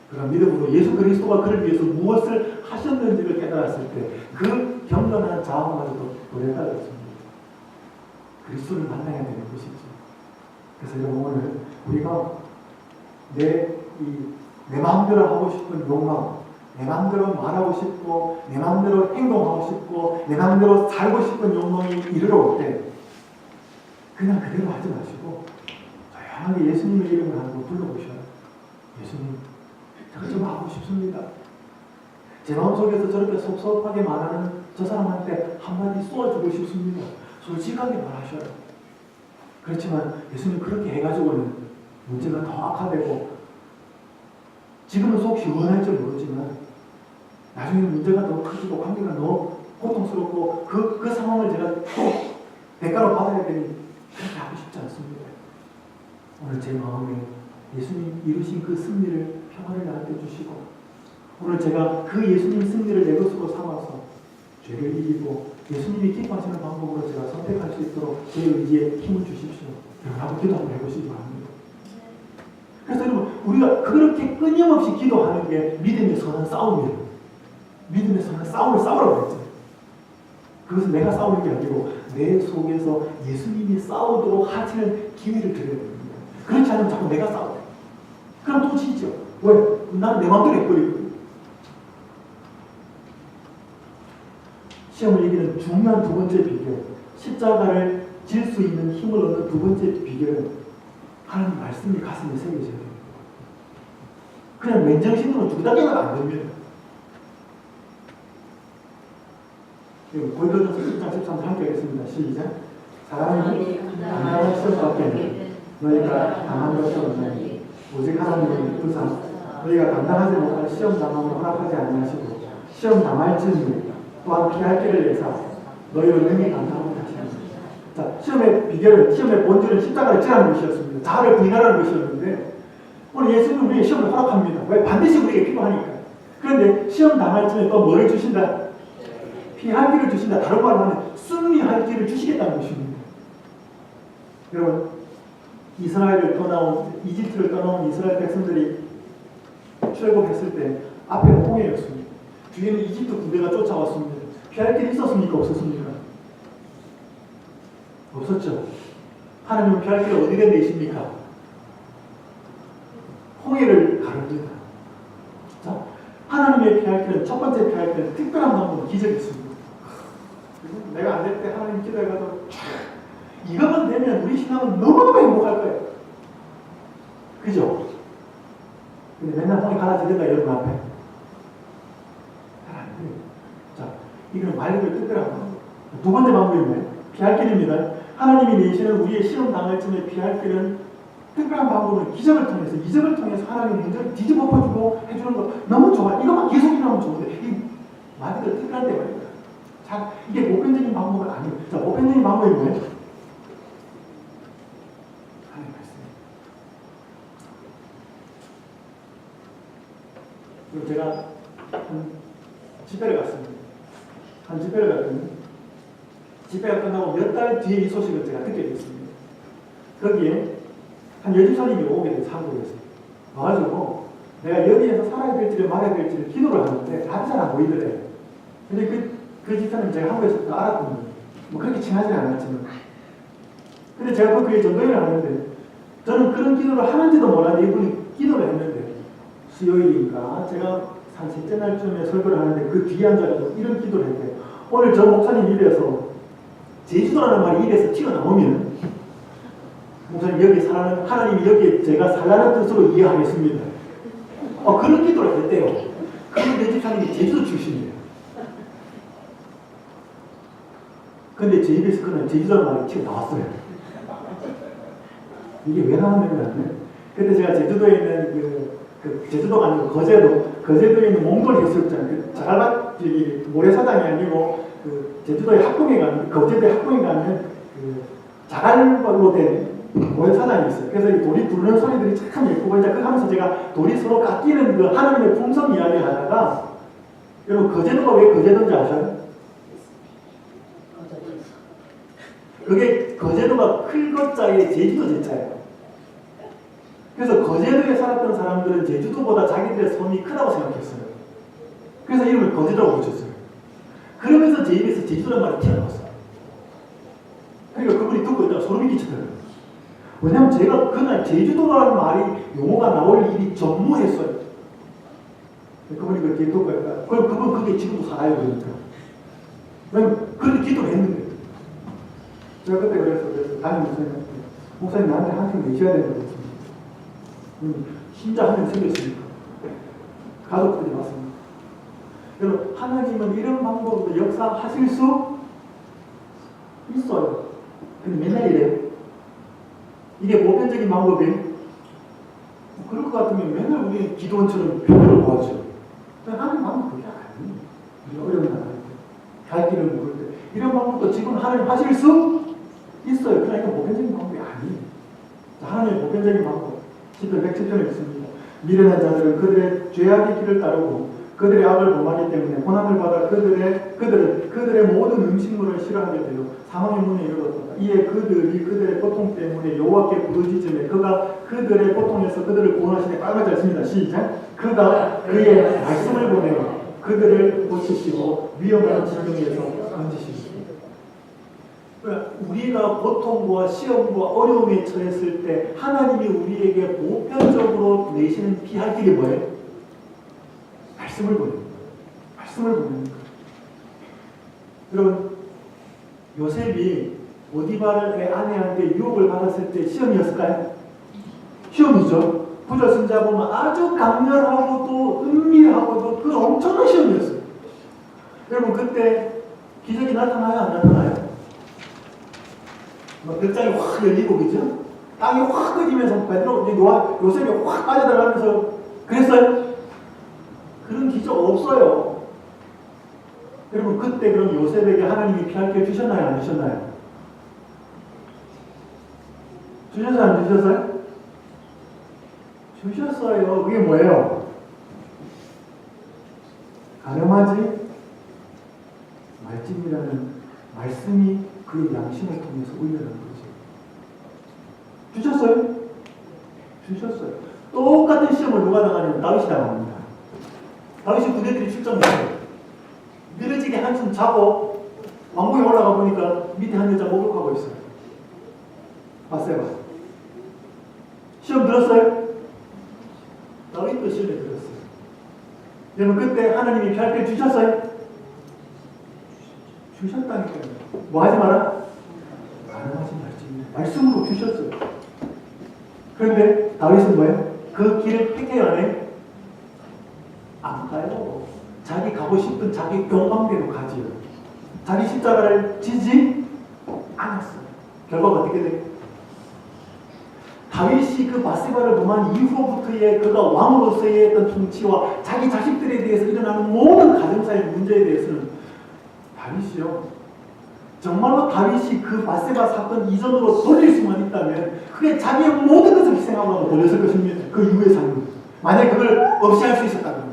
그가 믿음으로 예수 그리스도가 그를 위해서 무엇을 하셨는지를 깨달았을 때, 그 경건한 자아마저도 도래가졌습니다. 그리스도를 만나야 되는 것이죠. 그래서 여러분 오늘 우리가 내 마음대로 하고 싶은 욕망, 내 마음대로 말하고 싶고, 내 마음대로 행동하고 싶고, 내 마음대로 살고 싶은 욕망이 이르러 올 때, 그냥 그대로 하지 마시고, 조용하게 예수님의 이름을 한번 불러보셔요. 예수님, 제가 좀 하고 싶습니다. 제 마음속에서 저렇게 섭섭하게 말하는 저 사람한테 한마디 쏘아주고 싶습니다. 솔직하게 말하셔요. 그렇지만 예수님 그렇게 해가지고는 문제가 더 악화되고, 지금은 속 시원할지 모르지만, 나중에 문제가 더 커지고 관계가 너무 고통스럽고 그 상황을 제가 또 대가로 받아야 되니 그렇게 하고 싶지 않습니다. 오늘 제 마음에 예수님 이루신 그 승리를 평안을 나한테 주시고 오늘 제가 그 예수님 승리를 내 것으로 삼아서 죄를 이기고 예수님이 기뻐하시는 방법으로 제가 선택할 수 있도록 제 의지에 힘을 주십시오. 라고 기도 한번 해보시기 바랍니다. 그래서 여러분 우리가 그렇게 끊임없이 기도하는 게 믿음의 선한 싸움이에요. 믿음의 선한 싸움을 싸우라고 했죠. 그것은 내가 싸우는 게 아니고 내 속에서 예수님이 싸우도록 하시는 기회를 드려야 됩니다. 그렇지 않으면 자꾸 내가 싸워요. 그럼 또 지죠. 왜? 나는 내 마음대로 해버리고. 시험을 이기는 중요한 두 번째 비결, 십자가를 질 수 있는 힘을 얻는 두 번째 비결은 하나님 말씀이 가슴에 새겨져야 돼요. 그냥 맨정신으로 주다기는 안 됩니다. 고린도전서 10장 13절 함께 하겠습니다. 시작. 사람이 감당할 수 없겠네. 너희가 당한 것이 없나니 오직 하나님은 부상 너희가 감당하지 못할 시험 당함을 허락하지 아니하시고 시험 당할 즈음에 또한 피할 길을 내사 너희를 능히 감당하고 하시나니. 자, 시험의 비결은, 시험의 본질은 십자가를 지라는 것이었습니다. 자아를 부인하라는 것이었는데 오늘 예수님은 우리에게 시험을 허락합니다. 왜? 반드시 우리에게 필요하니까. 그런데 시험 당할 즈음에 또 뭐를 주신다? 피할 길을 주신다. 다른 말로 하면 승리할 길을 주시겠다는 것입니다. 여러분, 이스라엘을 떠나온, 이집트를 떠나온 이스라엘 백성들이 출애굽했을 때 앞에 홍해였습니다. 뒤에는 이집트 군대가 쫓아왔습니다. 피할 길이 있었습니까? 없었습니까? 없었죠. 하나님은 피할 길을 어디에 내십니까? 홍해를 가릅니다. 자, 하나님의 피할 길은, 첫 번째 피할 길은 특별한 방법은 기적이 있습니다. 내가 안 될 때 하나님 기도해가지고 이것만 되면 우리 신앙은 너무너무 행복할 거예요. 그죠? 근데 맨날 홍해 갈라지든가 여러분 앞에. 잘 안 돼요. 자, 이건 말씀을 특별한 방법. 두 번째 방법이 뭐예요? 피할 길입니다. 하나님이 내시는 우리의 시험 당할 쯤에 피할 길은 특별한 방법은 기적을 통해서, 이적을 통해서 하나님의 문제를 뒤집어 엎어주고 해주는 거 너무 좋아. 이것만 계속 일하면 좋은데 이 말들 특별한데 말이에요. 자, 이게 보편적인 방법은 아니에요. 자, 보편적인 방법이 뭐예요? 하나님 말씀. 그리고 제가 한 집회를 갔습니다. 한 집회를 갔더니 집회가 끝나고 몇 달 뒤에 이 소식을 제가 듣게 됐습니다. 거기에 한 여집사님이 오게 돼서 한국에서 와가지고 내가 여기에서 살아야 될지를 말아야 될지를 기도를 하는데 답이 잘 안 보이더래요. 근데 그 집사님 제가 한국에서 알았거든요. 뭐 그렇게 친하지는 않았지만. 근데 제가 그 교회 전도회를 하는데 저는 그런 기도를 하는지도 몰랐는데 이분이 기도를 했는데 수요일인가 제가 한 셋째 날쯤에 설교를 하는데 그 뒤에 앉아가지고 이런 기도를 했대요. 오늘 저 목사님 입에서 제주도라는 말이 입에서 튀어나오면 목사님 여기 살아는 하나님이 여기에 제가 살라는 뜻으로 이해하겠습니다. 그런 기도를 했대요. 그런 내 집사님이 제주도 출신이에요. 근데 제 입에서 그날 제주도라는 말이 튀어나왔어요. 이게 왜 나왔냐면 그때 제가 제주도에 있는 제주도가 아니고 거제도에 있는 몽골 해수욕장, 자갈밭 모래사장이 아니고 제주도의 합동에 가면, 거제도의 합동에 가면 자갈로 된 모래사장이 있어요. 그래서 이 돌이 부르는 소리들이 참 예쁘고, 이제 그 하면서 제가 돌이 서로 깎이는 그 하나님의 풍성 이야기 하다가, 여러분, 거제도가 왜 거제도인지 아셔요? 그게 거제도가 클거자의 제주도 제자예요. 그래서 거제도에 살았던 사람들은 제주도보다 자기들의 섬이 크다고 생각했어요. 그래서 이름을 거제도라고 붙였어요. 그러면서 제 입에서 제주도라는 말이 튀어나왔어요. 그러니까 그분이 듣고 있다가 소름이 끼치더라고요. 왜냐면 제가 그날 제주도라는 말이 용어가 나올 일이 전무했어요. 그분이 그렇게 듣고 있다. 그럼 그분 그게 지금도 살아요. 그러니까. 왜냐면 그렇게 기도를 했는데. 제가 그때 그래서 담임 목사님 나한테 한숨 내셔야 된다고. 신자 한 명 생겼으니까 가족들이 왔습니다. 여러분, 하나님은 이런 방법으로 역사하실 수 있어요. 근데 맨날 이래요. 이게 보편적인 방법이에요. 그럴 것 같으면 맨날 우리 기도원처럼 표현을 보아죠. 하나님 방법 그게 아니에요. 어려운 나라일 때, 갈 길을 모를 때 이런 방법도 지금 하나님 하실 수 있어요. 그러니까 보편적인 방법이 아니에요. 하나님의 보편적인 방법 10편 107편에 있습니다. 미련한 자들은 그들의 죄악의 길을 따르고 그들의 악을 범하기 때문에 고난을 받아 그들의 모든 음식물을 싫어하게 되어 사망의 문에 이르렀다. 이에 그들이 그들의 고통 때문에 여호와께 부르짖음에 그가 그들의 고통에서 그들을 구원하시되 빨갛지 않습니다. 시작. 그가 그의 말씀을 보내어 그들을 고치시고 위험한 지경에서 건지시고. 우리가 고통과 시험과 어려움에 처했을 때 하나님이 우리에게 보편적으로 내시는 피할 길이 뭐예요? 말씀을 보냅니다. 말씀을 보냅니다. 여러분, 요셉이 보디발의 아내한테 유혹을 받았을 때 시험이었을까요? 시험이죠. 부조선자 보면 아주 강렬하고도 은밀하고도 그 엄청난 시험이었어요. 여러분, 그때 기적이 나타나요? 안 나타나요? 벽장이 확 열리고, 그죠? 땅이 확 꺼지면서 베드로, 요셉이 확 빠져들어가면서 그랬어요? 그런 기적 없어요. 여러분, 그때 그럼 요셉에게 하나님이 피할 길 주셨나요? 안 주셨나요? 주셨어요? 안 주셨어요? 주셨어요. 그게 뭐예요? 가늠하지 말지니라는 말씀이 그의 양심을 통해서 울려는 거죠. 주셨어요? 주셨어요. 똑같은 시험을 누가 당하냐면 다윗이 당합니다. 다윗이 부대들이 출정했어요. 느려지게 한숨 자고 왕궁에 올라가 보니까 밑에 한 여자 목욕하고 있어요. 바세바. 시험 들었어요? 다윗도 시험에 들었어요. 여러분, 그때 하나님이 피할 길 주셨어요? 주셨다니까요. 뭐 하지 마라? 가늠하지 말지. 말씀으로 주셨어요. 그런데 다윗은 뭐예요? 그 길을 택해요, 안 해요? 안 가요. 자기 가고 싶은 자기 욕망대로 가지요. 자기 십자가를 지지 않았어요. 결과가 어떻게 돼요? 다윗이 그 바세바를 범한 이후부터의 그가 왕으로서의 어떤 통치와 자기 자식들에 대해서 일어나는 모든 가정사의 문제에 대해서는 다윗이요, 정말로 다윗이 그 바세바 사건 이전으로 돌릴 수만 있다면 그게 자기의 모든 것을 희생하고 돌렸을 것입니다. 그 이후의 삶을. 만약에 그걸 없이 할 수 있었다면.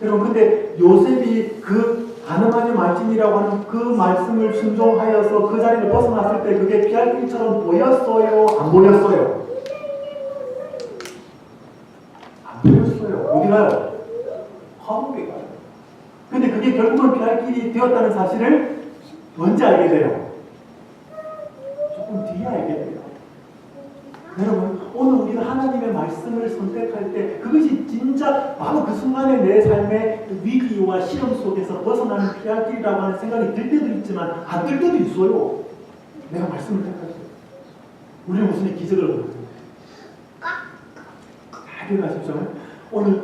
여러분, 근데 요셉이 그 가늠하지 말지니라고 하는 그 말씀을 순종하여서 그 자리를 벗어났을 때 그게 피할 길처럼 보였어요? 안 보였어요? 안 보였어요. 어디 가요? 감옥에 가요. 근데 그게 결국은 피할 길이 되었다는 사실을 언제 알게 돼요? 조금 뒤에 알게 돼요. 여러분, 오늘 우리가 하나님의 말씀을 선택할 때 그것이 진짜 바로 그 순간에 내 삶의 위기와 시험 속에서 벗어나는 피할 길이라고 하는 생각이 들 때도 있지만 안 들 때도 있어요. 내가 말씀을 택할 때 우리는 무슨 기적을 보거든요. 잘 기억하십시오. 오늘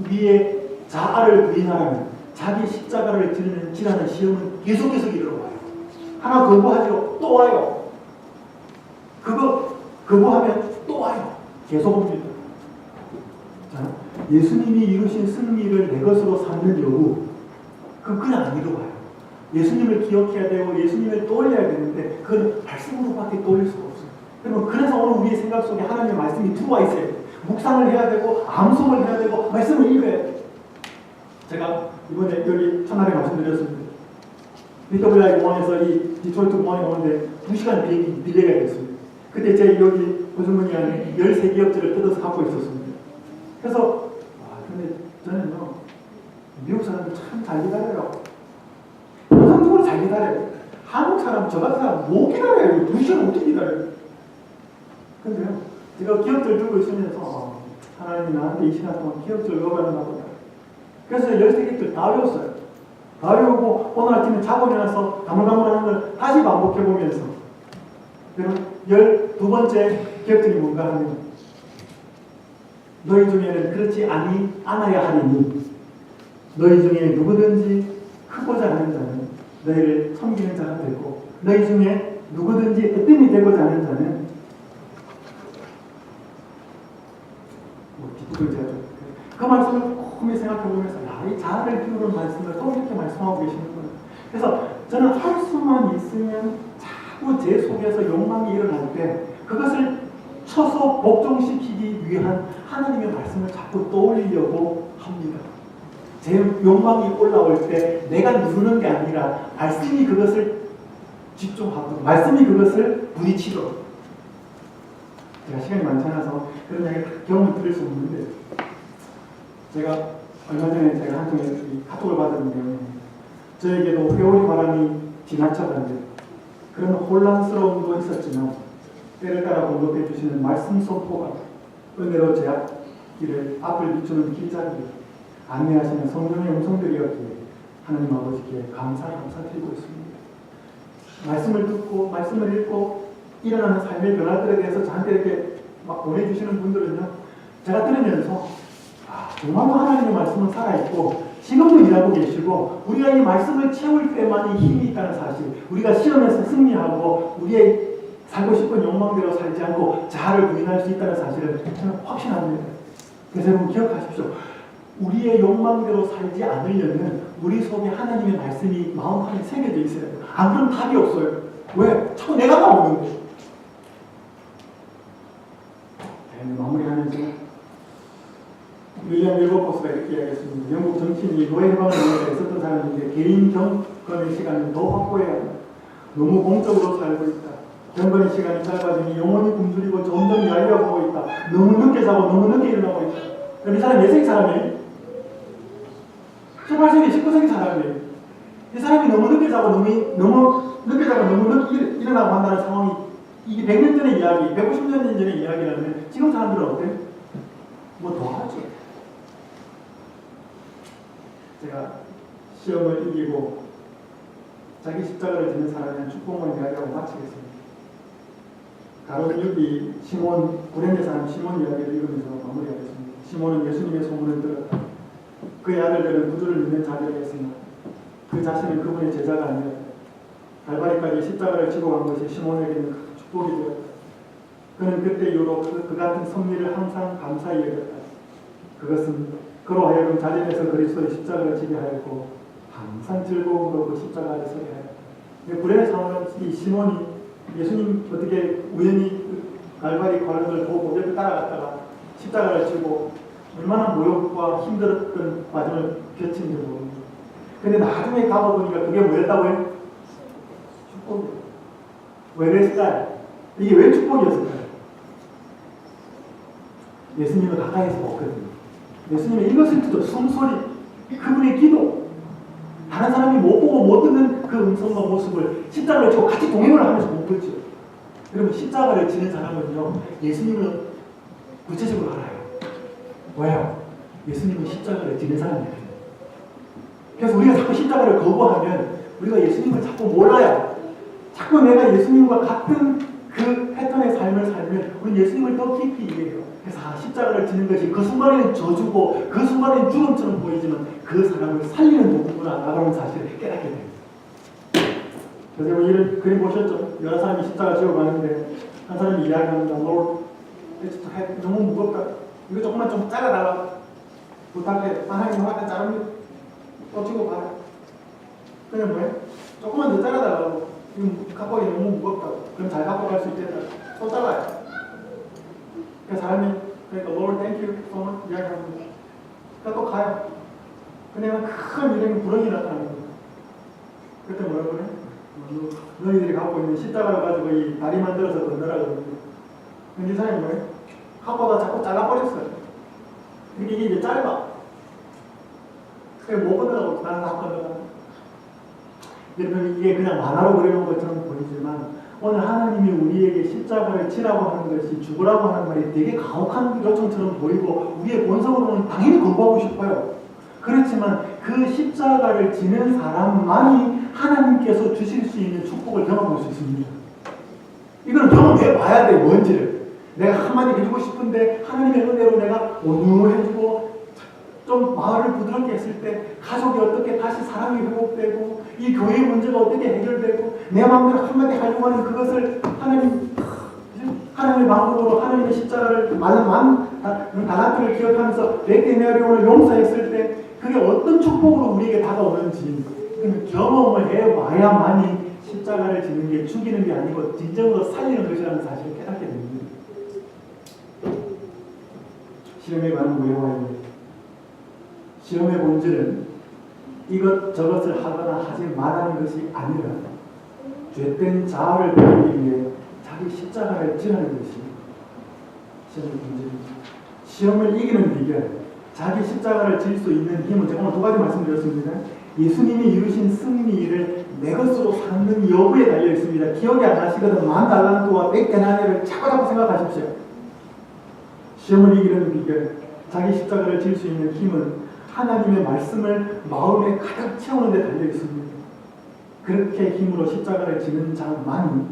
우리의 자아를 부인하라면 자기 십자가를 지라는 시험은 계속해서 일어나요. 하나 거부하죠. 또 와요. 그거 거부하면 또 와요. 계속 옵니다. 자, 예수님이 이루신 승리를 내 것으로 삼는 여부, 그냥 안 이루어요. 예수님을 기억해야 되고 예수님을 떠올려야 되는데 그건 말씀으로밖에 떠올릴 수가 없어요. 여러분, 그래서 오늘 우리의 생각 속에 하나님의 말씀이 들어와 있어요. 묵상을 해야 되고 암송을 해야 되고 말씀을 읽어야 돼요. 제가 이번에 여기 첫날에 말씀드렸습니다. BWI 공항에서 이 디트로이트 공항에 오는데 2시간 비행기 딜레이가 됐습니다. 그때 제 여기 보증문이 안에 13기업체를 뜯어서 갖고 있었습니다. 그래서 근데 저는 미국 사람들 참 잘 기다려요. 정상적으로 잘 기다려요. 한국 사람, 저 같은 사람 못 기다려요. 2시간 어떻게 기다려요? 근데요, 제가 기업들 들고 있으면서 하나님이 나한테 이 시간 동안 기업들 요구하는가 보다. 그래서 13기업들 다 외웠어요. 다 외우고 오늘 아침에 자고 일어나서 가물가물하는 걸 다시 반복해보면서, 그럼 12번째 기업들이 뭔가 하면, 너희 중에는 그렇지 않아야 하리니 너희 중에 누구든지 크고자 하는 자는 너희를 섬기는 자가 되고, 너희 중에 누구든지 으뜸이 되고자 하는 자는 그 말씀을 곰곰이 생각해보면서 이 자아를 키우는 말씀을 또 이렇게 말씀하고 계시는구나. 그래서 저는 할 수만 있으면 자꾸 제 속에서 욕망이 일어날 때 그것을 쳐서 복종시키기 위한 하나님의 말씀을 자꾸 떠올리려고 합니다. 제 욕망이 올라올 때 내가 누르는 게 아니라 말씀이 그것을 집중하고 말씀이 그것을 부딪히도록. 제가 시간이 많지 않아서 그런 이야기 경험을 드릴 수 없는데, 제가 얼마 전에 제가 한 통의 카톡을 받았는데, 저에게도 회오리 바람이 지나쳐가는데 그런 혼란스러움도 있었지만 때를 따라 공급해 주시는 말씀 선포가 은혜로 제 앞길을 앞을 비추는 길잡이를 안내하시는 성령의 음성들이었기에 하나님 아버지께 감사드리고 있습니다. 말씀을 듣고 말씀을 읽고 일어나는 삶의 변화들에 대해서 저한테 이렇게 막 보내주시는 분들은요, 제가 들으면서 정말로 하나님의 말씀은 살아있고 지금도 일하고 계시고 우리가 이 말씀을 채울 때만 이 힘이 있다는 사실, 우리가 시험에서 승리하고 우리의 살고 싶은 욕망대로 살지 않고 자아를 부인할 수 있다는 사실을 저는 확신합니다. 그래서 여러분 기억하십시오. 우리의 욕망대로 살지 않으려면 우리 속에 하나님의 말씀이 마음 안에 새겨져 있어야 돼요. 안 그러면 답이 없어요. 왜? 자꾸 내가 나오는데. 마무리하면서 윌리엄 윌버포스가 이렇게 이야기했습니다. 영국 정치인이 노예 해방을 위해서 있었던 사람인데 개인 경건의 시간을 더 확보해야 한다. 너무 공적으로 살고 있다. 경건의 시간이 짧아지니 영혼이 굶주리고 점점 야위어보고 있다. 너무 늦게 자고 너무 늦게 일어나고 있다. 그럼 이 사람이 몇 세기 사람이에요? 18세기, 19세기 사람이에요. 이 사람이 너무 늦게 자고 너무 늦게 일어나고 한다는 상황이 이게 100년 전의 이야기, 150년 전의 이야기라면 지금 사람들은 어때요? 뭐 더 하죠. 제가 시험을 이기고 자기 십자가를 지는 사람의 축복만 이야기하고 마치겠습니다. 가롯 유비 시몬, 구레네 사람 시몬 이야기를 읽으면서 마무리하겠습니다. 시몬은 예수님의 소문을 들었다. 그의 아들들은 구주를 믿는 자들이 했으나 그 자신은 그분의 제자가 아니었다. 갈바리까지 십자가를 지고 간 것이 시몬에게는 축복이 되었다. 그는 그때 이후로 그 같은 섭리를 항상 감사히 여겼다. 그것은 그로 하여금 자진해서 그리스도의 십자가를 지게 하였고 항상 즐거움으로 그 십자가 아래 서게 하였다. 구레네 사람은 이 시몬이 예수님 어떻게 우연히 갈바리 과정을 보고 옆에 따라갔다가 십자가를 지고 얼마나 모욕과 힘들었던 과정을 겪은지 모릅니다. 근데 나중에 가보니까 그게 뭐였다고요? 축복이에요. 왜 그랬을까요? 이게 왜 축복이었을까요? 예수님을 가까이서 봤거든요. 예수님의 일거수일투족, 숨소리, 그분의 기도, 다른 사람이 못 보고 못 듣는 그 음성과 모습을 십자가를 지고 같이 동행을 하면서 못 보죠. 여러분 십자가를 지는 사람은요, 예수님을 구체적으로 알아요. 왜요? 예수님은 십자가를 지는 사람이에요. 그래서 우리가 자꾸 십자가를 거부하면 우리가 예수님을 자꾸 몰라요. 자꾸 내가 예수님과 같은 그 패턴의 삶을 살면 우리 예수님을 더 깊이 이해해요. 그래서 십자가를 지는 것이 그 순간에는 저주고 그 순간에는 죽음처럼 보이지만 그 사람을 살리는 도구구나라는 사실을 깨닫게 됩니다. 그래서 이런 그림 보셨죠? 여러 사람이 십자가 지고 가는데 한 사람이 이야기합니다. Lord, 너무 무겁다. 이거 조금만 좀 잘라달라. 부탁해. 하나님 한테 자르면 또 치고 가라. 그냥 뭐예요? 조금만 더 잘라달라고. 이거 갖고 가기 너무 무겁다고. 그럼 잘 갖고 갈 수 있겠다. 또 잘라요. 그 사람이 그러니까 Lord, thank you so much 이야기합니다. 그러니까 또 가요. 그냥 큰 일행 불행이 나타나는 거예요. 그때 뭐라고 그래? 너희들이 갖고 있는 십자가를 가지고 이 다리 만들어서 건너라고. 근데 이 사람이 뭐예요? 갖고다 자꾸 잘라버렸어요. 근데 이게 이제 짧아. 그래서 못 건너가고 나는 다 건너가. 여러분 이게 그냥 만화로 그려놓은 것처럼 보이지만 오늘 하나님이 우리에게 십자가를 치라고 하는 것이 죽으라고 하는 말이 되게 가혹한 요청처럼 보이고 우리의 본성으로는 당연히 거부하고 싶어요. 그렇지만 그 십자가를 지는 사람만이 하나님께서 주실 수 있는 축복을 경험할 수 있습니다. 이걸 경험해 봐야 돼. 뭔지를. 내가 한마디 해주고 싶은데 하나님의 은혜로 내가 온유해주고 좀 마음을 부드럽게 했을 때 가족이 어떻게 다시 사랑이 회복되고 이 교회의 문제가 어떻게 해결되고 내 마음대로 한마디 하려고 하는 그것을 하나님의 마음으로 하나님의 십자가를 많은 달란트를 기억하면서 100데나리온을 용서했을 때 그게 어떤 축복으로 우리에게 다가오는지 경험을 해봐야만이 십자가를 지는 게 죽이는 게 아니고 진정으로 살리는 것이라는 사실을 깨닫게 됩니다. 시험에 관한 무효화입니다. 시험의 본질은 이것저것을 하거나 하지 말라는 것이 아니라 죄된 자아를 버리기 위해 자기 십자가를 지라는 것이 시험의 본질입니다. 시험을 이기는 비결, 자기 십자가를 질 수 있는 힘은 제가 오늘 두 가지 말씀드렸습니다. 예수님이 이루신 승리를 내 것으로 삼는 여부에 달려 있습니다. 기억이 안 나시거든 10,000달란트와 100데나리온을 자꾸 생각하십시오. 시험을 이기는 비결, 자기 십자가를 질 수 있는 힘은 하나님의 말씀을 마음에 가득 채우는 데 달려 있습니다. 그렇게 힘으로 십자가를 지는 자만이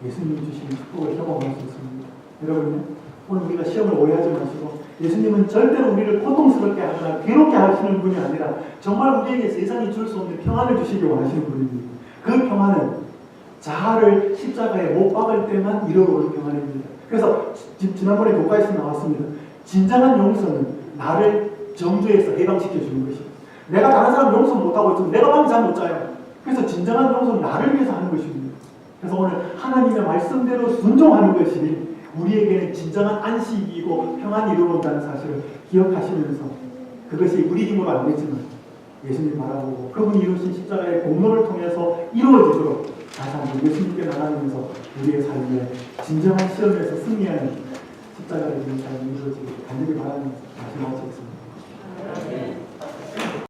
예수님이 주신 축복을 경험할 수 있습니다. 여러분, 오늘 우리가 시험을 오해하지 마시고 예수님은 절대로 우리를 고통스럽게 하거나 괴롭게 하시는 분이 아니라 정말 우리에게 세상이 줄 수 없는 평안을 주시기 원하시는 분입니다. 그 평안은 자아를 십자가에 못 박을 때만 이루어오는 평안입니다. 그래서 지난번에 교과에서 나왔습니다. 진정한 용서는 나를 정죄에서 해방시켜주는 것입니다. 내가 다른 사람 용서 못하고 있으면 내가 밤에 잠 못 자요. 그래서 진정한 용서는 나를 위해서 하는 것입니다. 그래서 오늘 하나님의 말씀대로 순종하는 것이 우리에게는 진정한 안식이고 평안이 이루어온다는 사실을 기억하시면서 그것이 우리 힘으로 안 되지만 예수님 바라보고 그분이 이루신 십자가의 공로를 통해서 이루어지도록 다시 한번 예수님께 나가면서 우리의 삶에 진정한 시험에서 승리하는 십자가를 지는 삶이 이루어지기를 간절히 바라면서 다시 마치겠습니다.